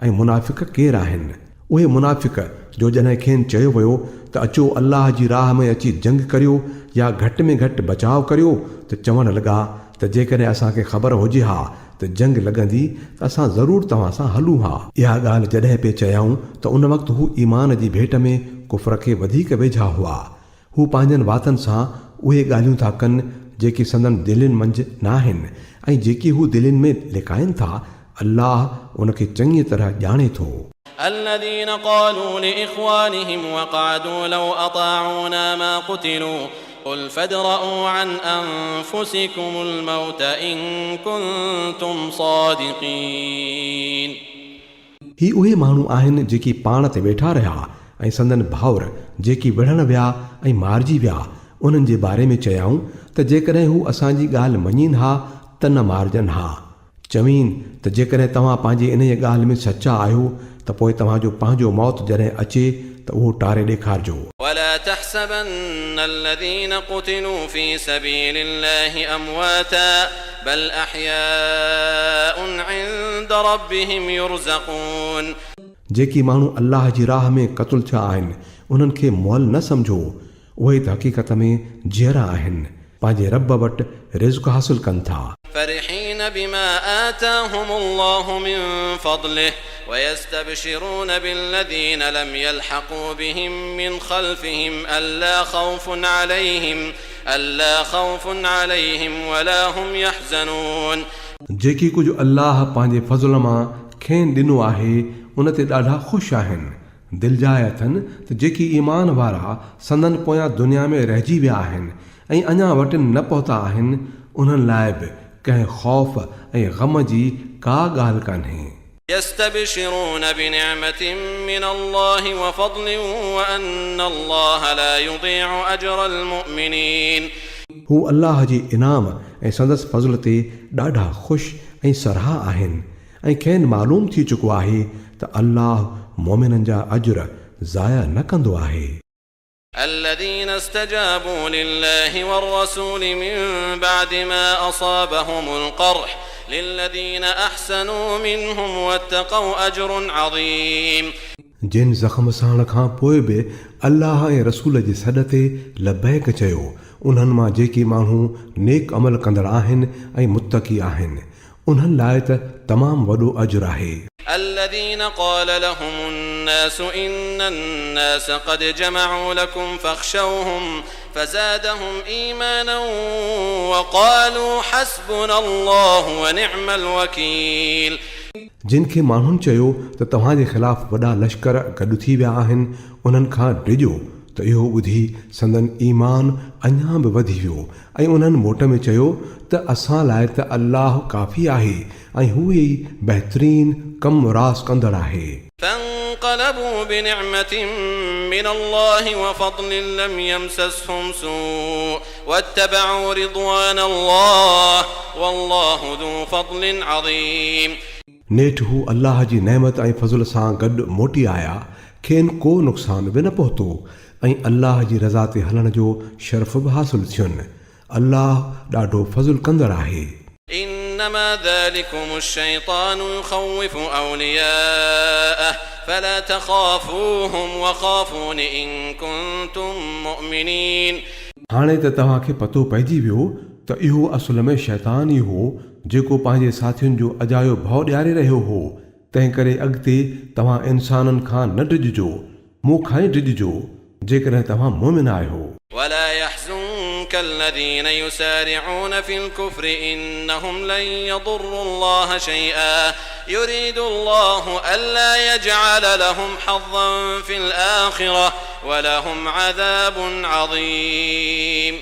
B: ऐं मुनाफ़िक़ केरु आहिनि? उहे मुनाफ़िक़ जो जॾहिं खेनि चयो वियो त अचो अल्लाह जी राह में अची जंग करियो या घटि में घटि बचाव करियो त चवणु लॻा त जेकॾहिं असांखे ख़बर हुजे हा त जंग लॻंदी त असां ज़रूरु तव्हां सां हलूं हा। इहा ॻाल्हि जॾहिं पिए चयाऊं त उन वक़्तु हू ईमान जी भेट में कुफ़र खे वधीक वेझा हुआ। हू पंहिंजनि वातनि सां उहे ॻाल्हियूं था कनि जेकी संदनि दिलनि मंझि न आहिनि ऐं जेकी हू दिलनि में लिकाइनि था अल्लाह उनखे चङी तरह ॼाणे थो।
A: الذين قالوا لإخوانهم وقعدوا لو أطاعونا ما قتلوا قل فادرءوا عن أنفسكم الموت إن كنتم صادقين.
B: ही उहे माण्हू आहिनि जेकी पाण ते वेठा रहिया ऐं संदन भाउर जेकी विढ़ण विया ऐं मारिजी विया उन्हनि जे बारे में चयाऊं त जेकॾहिं हू असांजी ॻाल्हि मञीनि हा त न मारजनि हा। चवीन त जेकॾहिं तव्हां पंहिंजी इन ॻाल्हि में सचा आहियो त पोइ तव्हांजो पंहिंजो मौत जॾहिं अचे त उहो टारे ॾेखारिजो।
A: ولا تحسبن الذين قتلوا في سبيل الله أمواتا بل أحياء عند ربهم يرزقون.
B: जेकी माण्हू अल्लाह जी राह में क़तल थिया आहिनि उन्हनि खे मुअल न सम्झो, उहे त हक़ीक़त में जीअरा आहिनि, पंहिंजे रब वटि रिज़्क़ हासिल कनि था।
A: فرحين بما آتاهم الله من فضله ويستبشرون بالذين لم يلحقوا بهم من خلفهم ألا خوف عليهم ولا هم يحزنون.
B: जेकी कुझु अल्लाह पंहिंजे फज़ल मां खेनि ॾिनो आहे उन ते ॾाढा ख़ुशि आहिनि। दिलि जाए अथनि त जेकी ईमान वारा संदन पोयां दुनिया में रहिजी विया आहिनि ऐं अञा वटि न पहुता आहिनि उन्हनि लाइ बि कंहिं ख़ौफ़ ऐं ग़म जी का ॻाल्हि कान्हे।
A: يستبشرون بنعمة من الله وفضل وأن الله لا يضيع أجر المؤمنين.
B: हू अल्लाह जी इनाम ऐं संदसि फज़ल ते ॾाढा ख़ुशि ऐं सरहा आहिनि ऐं खेनि मालूम थी चुको आहे त अल्लाह मोमिननि जा अजर ज़ाया न कंदो आहे।
A: الذين استجابوا لله والرسول من بعد ما أصابهم القرح للذين أحسنوا منهم واتقوا أجر عظيم.
B: जिन ज़ख़्म साण खां पोइ बि अल्लाह ऐं रसूल जे सॾ ते लबैक चयो उन्हनि मां जेके माण्हू नेक अमल कंदड़ आहिनि ऐं मुत्तक़ी आहिनि उन्हनि लाइ त तमामु वॾो अजर आहे।
A: الذين قال لهم الناس إن الناس قد جمعوا لكم فاخشوهم فزادهم إيمانا وقالوا حسبنا الله ونعم الوكيل.
B: जिन खे माण्हुनि चयो त तव्हांजे ख़िलाफ़ वॾा लश्कर गॾु थी विया आहिनि उन्हनि खां डिॼो त इहो ॿुधी संदन ईमान अञा बि वधी वियो ऐं उन्हनि मोट में चयो त असां लाइ त अल्लाह काफ़ी आहे ऐं हू ई बहितरीन कम रास कंदड़ आहे।
A: فانقلبوا بنعمة من الله وفضل لم يمسسهم سوء واتبعوا رضوان الله والله ذو فضل عظيم.
B: नेठि हू अल्लाह जी नेमत ऐं फज़ल सां गॾु मोटी आया, खेनि को नुक़सान बि न पहुतो ऐं अल्लाह जी रज़ा ते हलण जो शर्फ़ बि हासिल थियुनि। अल्लाह ॾाढो फज़ल कंदड़ आहे।
A: إنما ذلكم الشيطان يخوف أولياءه فلا تخافوهم وخافون إن كنتم مؤمنين.
B: हाणे त तव्हांखे पतो पइजी वियो त इहो असुल में शैतान ई हो जेको पंहिंजे साथियुनि जो अजायो भउ ॾियारे रहियो हो। तंहिं करे अॻिते तव्हां इंसाननि खां न डिॼिजो, मूं खां ई डिॼिजो जेकॾहिं तव्हां मोमिन आहियो।
A: ولا يحزنك الذين يسارعون في الكفر إنهم لن يضروا الله شيئا يريد الله ألا يجعل لهم حظا في الآخرة ولهم عذاب عظيم.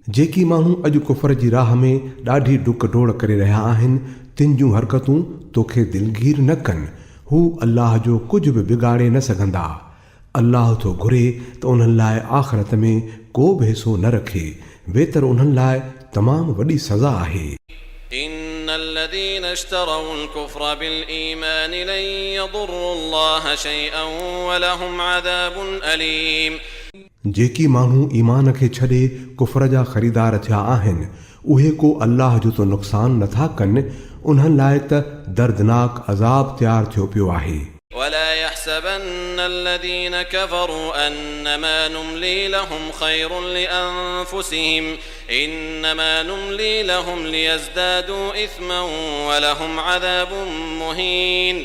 B: जेकी माण्हू अॼु कुफर जी राह में ॾाढी डुक डोड़ करे रहिया आहिनि तिन जूं हरकतूं तोखे दिलगीर न कनि। हू अल्लाह जो कुझु बि बिगाड़े न सघंदा। अल्लाह थो घुरे त उन्हनि लाइ आख़िरत में को बि हिसो न रखे, बेहतर उन्हनि लाइ तमामु वॾी सज़ा आहे।
A: إن الذين اشتروا الكفر بالإيمان لن يضروا الله شيئا ولهم عذاب أليم.
B: जेकी माण्हू ईमान खे छॾे कुफर जा ख़रीदार थिया आहिनि उहे को अल्लाह जो तो नुक़सान नथा कनि, उन्हनि लाइ त दर्दनाक अज़ाब तयारु थियो पियो आहे।
A: ولا يحسبن الذين كفروا أنما نملي لهم خير لأنفسهم إنما نملي لهم ليزدادوا إثما ولهم عذاب مهين.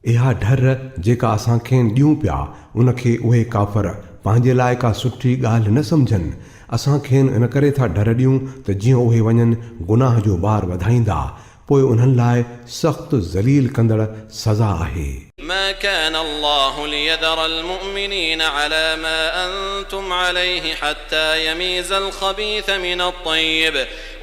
B: इहा ढर जेका असां खेनि ॾियूं पिया उनखे उहे काफ़र पंहिंजे लाइ का सुठी ॻाल्हि न सम्झनि। असां खेनि इन करे था ढर ॾियूं त जीअं उहे वञनि गुनाह जो भार वधाईंदा, पोइ उन्हनि लाइ सख़्तु ज़लील कंदड़ सज़ा आहे।
A: ما كان الله ليذر المؤمنين على ما أنتم عليه حتى يميز الخبيث من الطيب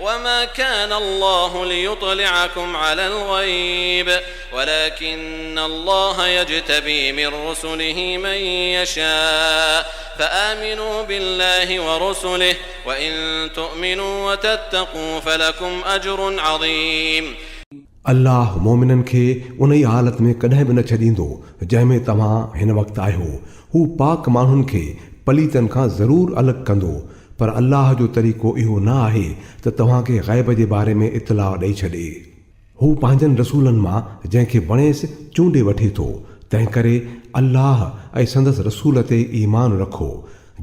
A: وما كان الله ليطلعكم على الغيب ولكن الله يجتبي من رسله من يشاء فآمنوا بالله ورسله وإن تؤمنوا وتتقوا فلكم أجر عظيم
B: अल्लाह मोमिननि खे उन ई हालत में कॾहिं बि न छॾींदो जंहिंमें तव्हां हिन वक़्तु आहियो। हू पाक माण्हुनि खे पलीतनि खां ज़रूरु अलॻि कंदो, पर अल्लाह जो तरीक़ो इहो न आहे त तव्हांखे ग़ैब जे बारे में इतलाह ॾेई छॾे। हू पंहिंजनि रसूलनि मां जंहिंखे वणेसि चूंडे वठे थो। तंहिं करे अल्लाह ऐं संदसि रसूल ते ईमान रखो।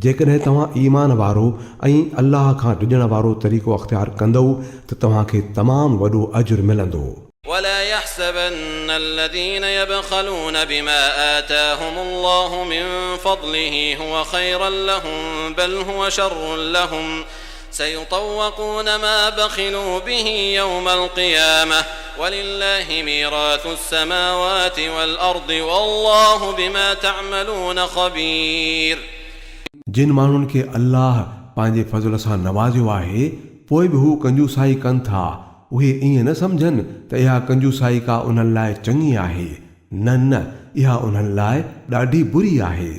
B: जेकॾहिं तव्हां ईमान वारो ऐं अल्लाह खां ॾिजण वारो तरीक़ो अख़्तियार कंदव त तव्हांखे तमामु वॾो अजुर मिलंदो।
A: ولا يحسبن الذين يبخلون بما آتاهم الله من فضله هو خيرا لهم بل هو شر لهم سيطوقون ما بخلوا به يوم القيامة ولله ميراث السماوات والأرض والله بما تعملون خبير।
B: जिन माण्हुनि खे अल्लाह पंहिंजे फज़ल सां नवाज़ियो आहे पोइ बि हू कंजूसाई कनि था, उहे ईअं न सम्झनि त इहा कंजूसाई का उन्हनि लाइ चङी आहे। न, इहा उन्हनि लाइ ॾाढी बुरी आहे।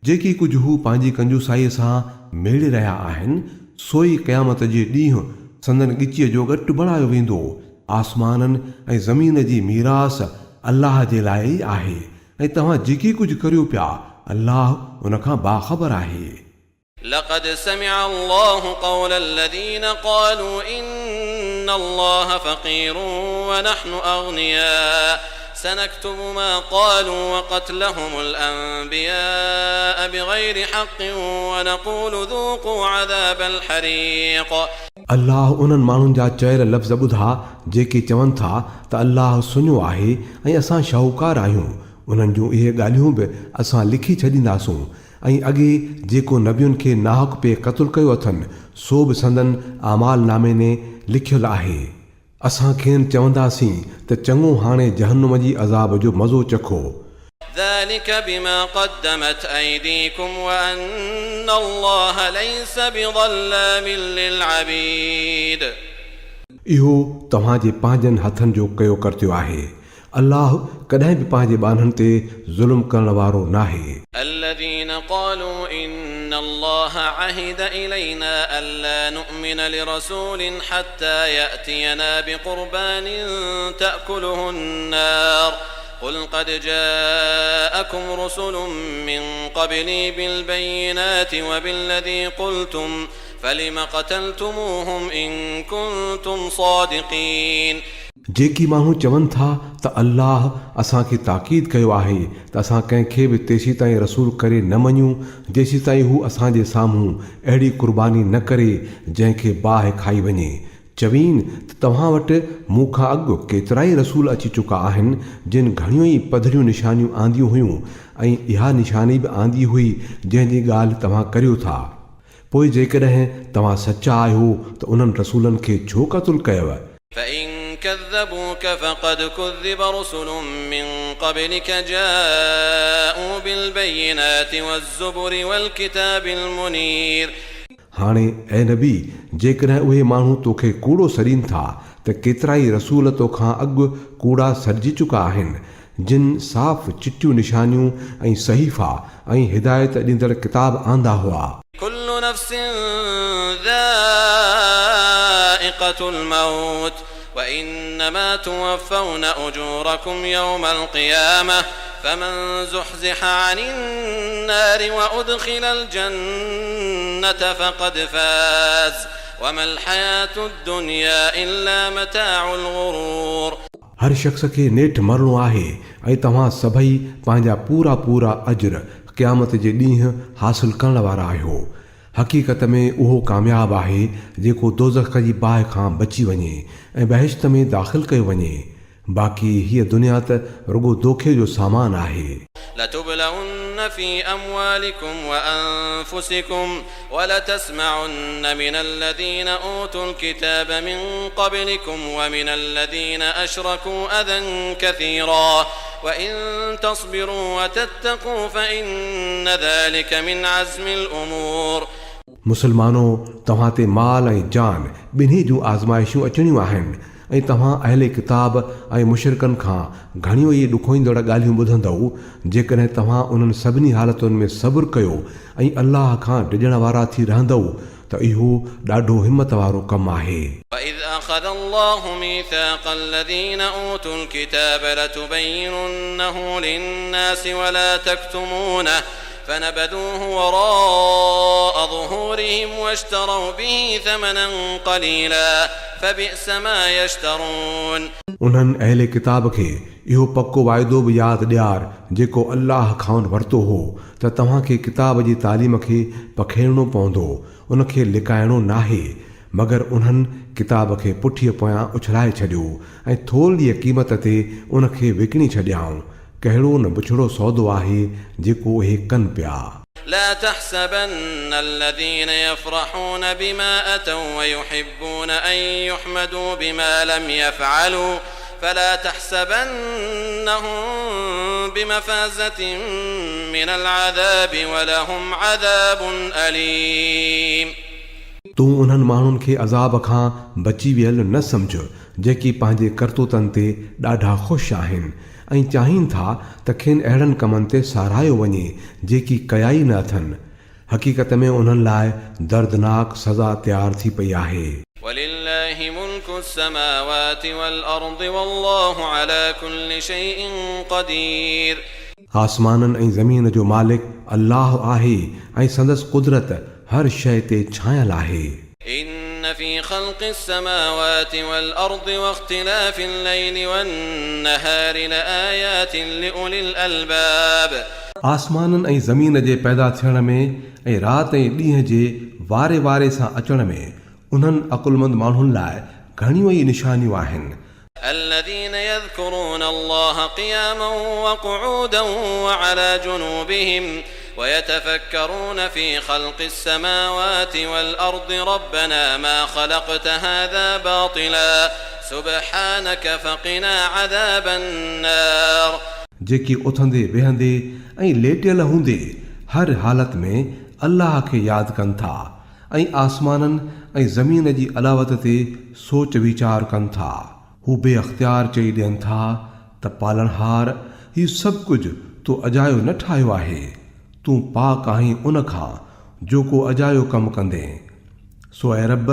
B: जेकी कुझु हू पंहिंजी कंजूसाईअ सां मेड़े रहिया आहिनि सोई क़यामत जे ॾींहुं संदन ॻिचीअ जो घटि बणायो वेंदो। आसमाननि ऐं ज़मीन जी मीरास अल्लाह जे लाइ ई आहे ऐं तव्हां जेकी कुझु करियो पिया अल्लाह उन खां बाख़बर आहे।
A: لقد سمع الله قول الذين قالوا إن الله فقير ونحن أغنياء سنكتب ما قالوا وقتلهم الأنبياء بغير حق ونقول ذوقوا عذاب الحريق।
B: अल्लाह उन्हनि माण्हुनि जा चयल लफ़्ज़ ॿुधा जेके चवनि था त अल्लाह सुञो आहे ऐं असां शाहूकार आहियूं। उन्हनि जूं इहे ॻाल्हियूं बि असां लिखी छॾींदासूं ऐं अॻे जेको नबियुनि खे नाहक पे क़तल कयो अथनि सो बि संदन आमाल नामे ने लिखियलु आहे। असां खेनि चवंदासीं त चङो हाणे जहन्नुम जी अज़ाब जो मज़ो चखो।
A: ذلك بما قدمت أيديكم وأن الله ليس بظلام للعبيد।
B: इहो तव्हांजे पंहिंजनि हथनि जो कयो कर्तियो आहे। अल्लाह कॾहिं बि पंहिंजे ॿारनि ते ज़ुल्म करण वारो नाहे।
A: الذين قالوا إن الله عهد إلينا ألا نؤمن لرسول حتى يأتينا بقربان تأكله النار قل قد جاءكم رسل من قبلي بالبينات وبالذي قلتم فلم قتلتموهم إن كنتم صادقين।
B: जेकी माण्हू चवनि था त अल्लाह असांखे ताक़ीद कयो आहे त असां कंहिंखे बि तेसी ताईं रसूल करे न मञूं जेसी ताईं हू असांजे साम्हूं अहिड़ी कुर्बानी न करे जंहिंखे बाहि खाई वञे। चवीन त तव्हां वटि मूं खां अॻु केतिरा ई रसूल अची चुका आहिनि जिन घणियूं ई पधरियूं निशानियूं आंदियूं हुयूं ऐं इहा निशानी बि आंदी हुई जंहिंजी ॻाल्हि तव्हां करियो था। पोइ जेकॾहिं तव्हां सचा आहियो त उन्हनि रसूलनि खे छो क़तल कयव।
A: كذبوك فقد كذب رسل من قبلك جاءوا بالبينات والزبر والكتاب المنير।
B: हाणे ऐं नबी जेकॾहिं उहे माण्हू तोखे कूड़ो सरीनि था त केतिरा ई रसूल तोखां अॻु कूड़ा सरिजी चुका आहिनि जिन साफ़ चिटियूं निशानियूं ऐं सहीफ़ा ऐं हिदायत ॾींदड़ किताब आंदा हुआ।
A: كل نفس ذائقة الموت وإنما توفون أجوركم يوم القيامة فمن زحزح عن النار وأدخل الجنة فقد فاز وما الحياة الدنيا إلا متاع الغرور।
B: हर शख़्स खे नेठि मरणो आहे ऐं तव्हां सभई पंहिंजा पूरा अजर क़यामत जे ॾींहुं हासिल करण वारा आहियो। हक़ीक़त में उहो कामयाबु आहे जेको दोज़ख जी बाहि खां बची वञे ऐं बहिश्त में दाख़िल कयो वञे। बाक़ी हीअ दुनिया त रुगो दोखे जो सामान आहे।
A: لتبلون في أموالكم وأنفسكم ولتسمعن من الذين أوتوا الكتاب من قبلكم ومن الذين أشركوا أذى كثيرا وإن تصبروا وتتقوا فإن ذلك من عزم الأمور.
B: मुसलमानो तव्हां ते माल ऐं जान ॿिन्ही जूं आज़माइशूं अचणियूं आहिनि ऐं तव्हां अहले किताब ऐं मुशरिकनि खां घणियूं ई ॾुखोईंदड़ ॻाल्हियूं ॿुधंदव जेकॾहिं तव्हां उन्हनि सभिनी हालतुनि में सब्र कयो ऐं अल्लाह खां डिॼण वारा थी रहंदव त इहो ॾाढो हिमत वारो कमु आहे.
A: وإذ أخذ الله ميثاق الذين أوتوا الكتاب لتبيننه للناس ولا تكتمونه فنبذوه وراء ظهورهم واشتروا به ثمنا قليلا فبئس ما يشترون.
B: उन्हनि अहले किताब खे इहो पको वाइदो बि यादि ॾियार जेको अल्लाह खां वरितो हो त तव्हांखे किताब जी तालीम खे पखेड़णो पवंदो उनखे लिकाइणो नाहे मगर उन्हनि किताब खे पुठीअ पोयां उछलाए छॾियो ऐं थोरीअ क़ीमत ते उनखे विकिणी छॾियाऊं. कहिड़ो न बुछड़ो सौदो आहे जेको उहे कनि पिया.
A: لا تحسبن الذين يفرحون بما أتوا ويحبون أن يحمدوا بما لم يفعلوا فلا تحسبنهم بمفازة من العذاب ولهم عذاب أليم.
B: तूं उन्हनि माण्हुनि खे अज़ाब खां बची वियल न सम्झ जेकी पंहिंजे करतूतनि ते ॾाढा ख़ुशि आहिनि ऐं चाहिनि था त खेनि अहिड़नि कमनि ते सारायो वञे जेकी कया ई न अथनि. हक़ीक़त में उन्हनि लाइ दर्दनाक सज़ा तयारु थी पई आहे.
A: ولله ملك السماوات والأرض والله على كل شيء قدير.
B: आसमाननि ऐं ज़मीन जो मालिक अल्लाह आहे ऐं संदसि कुदरत हर शइ ते छायल आहे.
A: إن في خلق السماوات والأرض واختلاف الليل والنهار لآيات لأولي الألباب.
B: आसमाननि ऐं ज़मीन जे पैदा थियण में ऐं राति ऐं ॾींहं जे वारे वारे सां अचण में उन्हनि अकुलमंद माण्हुनि लाइ घणियूं ई निशानियूं आहिनि.
A: الذين يذكرون الله قياما وقعودا وعلى جنوبهم ويتفكرون في خلق السماوات والأرض ربنا ما خلقت هذا باطلا سبحانك فقنا عذاب النار.
B: जेकी उथंदे वेहंदे ऐं लेटियल हूंदे हर हालत में अल्लाह खे यादि कनि था ऐं आसमाननि ऐं ज़मीन जी अलावत ते सोच वीचार कनि था. हू बे अख़्तियार चई ॾियनि था त पालनहार हीउ सभु कुझु तूं अजायो न ठाहियो आहे. तूं पाक आहीं उन खां जो को अजायो कमु कंदे. सो ऐं रब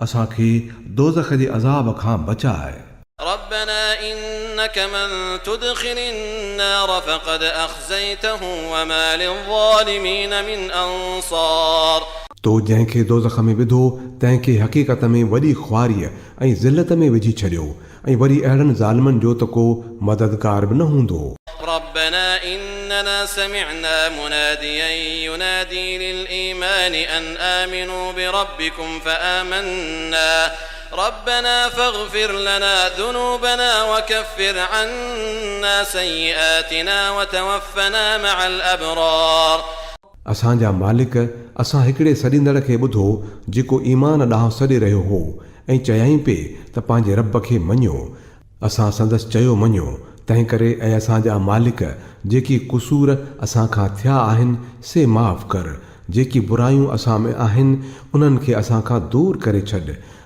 B: असांखे दोज़ख जे अज़ाब खां बचाए.
A: ربنا إنك من تدخل النار فقد أخزيته وما للظالمين من أنصار.
B: तो जंहिंखे दोज़ख में विधो तंहिंखे हक़ीक़त में वॾी ख़्वारीअ ऐं ज़िलत में विझी छॾियो ऐं वरी अहिड़नि ज़ालिमनि जो त को मददगार बि न हूंदो.
A: ربنا إننا سمعنا مناديا ينادي للإيمان أن آمنوا بربكم فآمنا ربنا فاغفر لنا ذنوبنا وكفر عنا سيئاتنا وتوفنا مع الأبرار.
B: असांजा मालिक असां हिकिड़े सॾींदड़ खे ॿुधो जेको ईमान ॾांहुं सॾे रहियो हो ऐं चयाईं पिए त पंहिंजे रब खे मञियो. असां संदसि चयो मञियो तंहिं करे ऐं असांजा मालिक जेकी कुसूर असां खां थिया आहिनि से माफ़ कर. जेकी बुरायूं असां में आहिनि उन्हनि खे असां खां दूर करे छॾ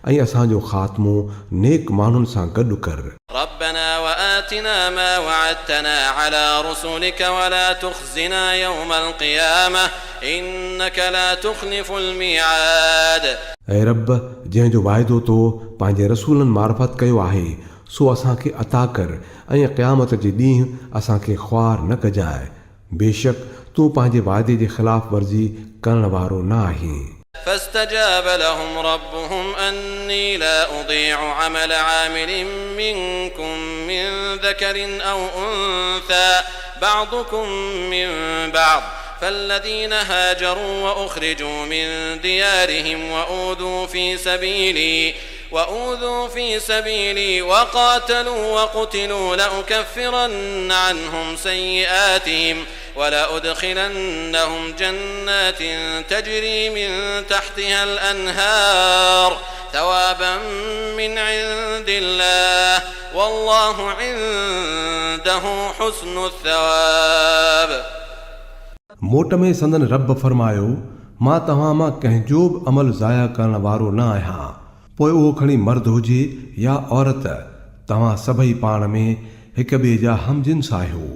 B: ऐं असांजो ख़ात्मो नेक माण्हुनि सां गॾु कर.
A: ربنا وآتنا ما وعدتنا على رسلك ولا تخزنا يوم القيامة إنك لا تخلف الميعاد. ऐं रब जंहिंजो वाइदो तो पंहिंजे रसूलनि मार्फत कयो आहे सो असांखे अता कर ऐं क़यामत जे ॾींहुं असांखे ख़्वार न कजाए. बेशक तूं पंहिंजे वाइदे जे ख़िलाफ़ वर्ज़ी करण वारो न आहीं. فاستجاب لهم ربهم أني لا أضيع عمل عامل منكم من ذكر أو أنثى بعضكم من بعض فالذين هاجروا وأخرجوا من ديارهم وأوذوا في سبيلي وقاتلوا وقتلوا لأكفرن عنهم سيئاتهم ولأدخلنهم جنات تجري من تحتها الأنهار ثوابا من عند الله والله عنده وله حسن الثواب.
B: मोट में संदन रब फरमायो, मां तव्हां मां कंहिंजो बि अमल ज़ाया करण वारो न आहियां, पोइ उहो खणी मर्द हुजे या औरत, तव्हां सभई पाण में हिक ॿिए जा हमजिन्स आहियो।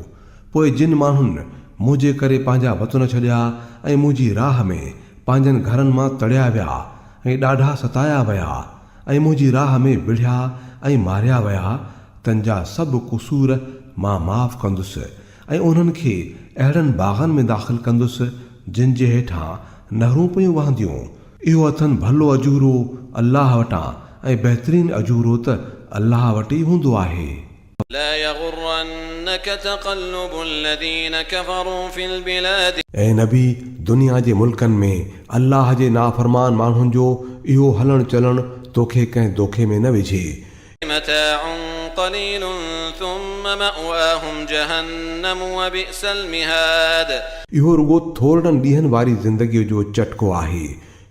B: पोइ जिन माण्हुनि मुंहिंजे करे पंहिंजा वतन छॾिया ऐं मुंहिंजी राह में पंहिंजनि घरनि मां तड़िया विया ऐं ॾाढा सताया विया ऐं मुंहिंजी राह में विढ़िया ऐं मारिया विया, तंहिंजा सभु कुसूर मां माफ़ कंदुसि ऐं उन्हनि खे अहिड़नि बाग़नि में दाख़िल कंदुसि जिन जे हेठां नहरूं पियूं वहंदियूं। इहो अथनि भलो अजूरो अल्लाह वटां ऐं बहितरीन अजूरो त अल्लाह वटि ई हूंदो आहे।
A: لا يغرنك تقلب الذين كفروا في البلاد.
B: ऐं नबी, दुनिया जे मुल्कनि में अल्लाह जे नाफ़रमान माण्हुनि जो इहो हलण चलण तोखे कंहिं दोखे में न विझे।
A: متاع قليل ثم مأواهم جهنم وبئس المهاد.
B: इहो रुगो थोरनि ॾींहनि वारी ज़िंदगीअ जो चटको आहे,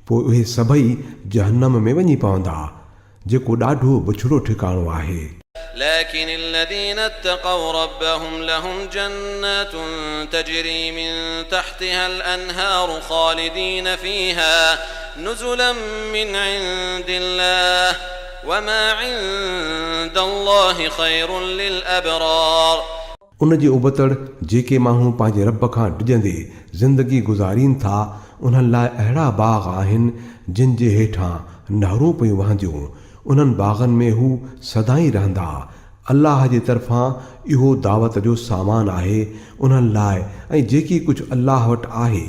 B: पोइ उहे सभई जहन्नम में वञी पवंदा, जेको ॾाढो बुछड़ो ठिकाणो आहे।
A: لكن الذين اتقوا ربهم لهم جنات تجري من تحتها الأنهار خالدين فيها نزلا من عند الله وما عند الله خير للأبرار.
B: उन जे उबतड़ जेके माण्हू पंहिंजे रब खां डिॼंदे ज़िंदगी गुज़ारीनि था, उन्हनि लाइ अहिड़ा बाग़ आहिनि जिन जे हेठां नहरूं पियूं वहंदियूं। उन्हनि बाग़नि में हू सदाई रहंदा। अल्लाह जे तरफ़ां इहो दावत जो सामान आहे उन्हनि लाइ, ऐं जेकी कुझु अल्लाह वटि आहे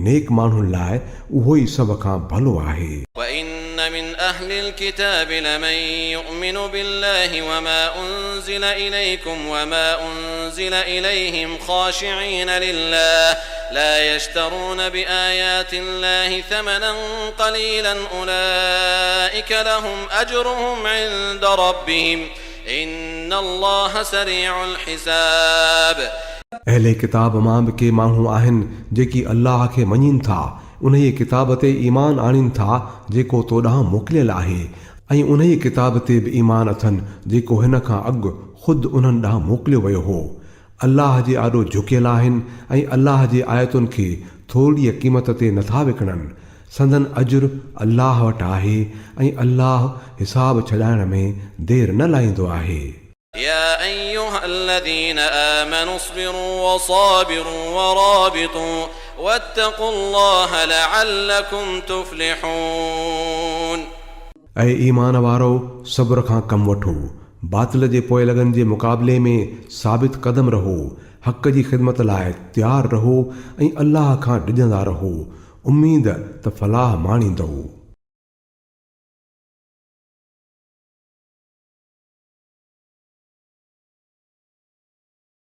B: नेक माण्हुनि लाइ उहो ई सभ खां भलो आहे।
A: وَإِنَّ مِنْ أَهْلِ الْكِتَابِ لَمَنْ يُؤْمِنُ بِاللَّهِ وَمَا أُنْزِلَ إِلَيْكُمْ وَمَا أُنْزِلَ إِلَيْهِمْ خَاشِعِينَ لِلَّهِ لَا يَشْتَرُونَ بِآيَاتِ اللَّهِ ثَمَنًا قَلِيلًا أُولَئِكَ لَهُمْ أَجْرُهُمْ عِنْدَ رَبِّهِمْ إِنَّ اللَّهَ سَرِيعُ الْحِسَابِ.
B: अहले किताब मां बि के माण्हू आहिनि जेकी अल्लाह खे मञीनि था, उन ई किताब ते ईमान आणीनि था जेको तो ॾांहुं मोकिलियल आहे, ऐं उन ई किताब ते बि ईमान अथनि जेको हिन खां अॻु ख़ुदि उन्हनि ॾांहुं मोकिलियो वियो हो। अल्लाह जे आॾो झुकियल आहिनि ऐं अल्लाह जे आयतुनि खे थोरी क़ीमत ते नथा विकिणनि। संदन अजुर अल्लाह वटि आहे ऐं अल्लाह हिसाब छॾाइण में देर न लाहींदो आहे।
A: يا أيها الذين آمنوا اصبروا وصابروا ورابطوا واتقوا الله لعلكم تفلحون.
B: ऐं ईमान वारो सब्र खां कमु वठो, बातिल जे पोइ लॻनि जे मुक़ाबले में साबित क़दम रहो, हक़ जी ख़िदमत लाइ तयारु रहो ऐं अल्लाह खां डिॼंदा रहो, उम्मीद त फलाह माणींदो।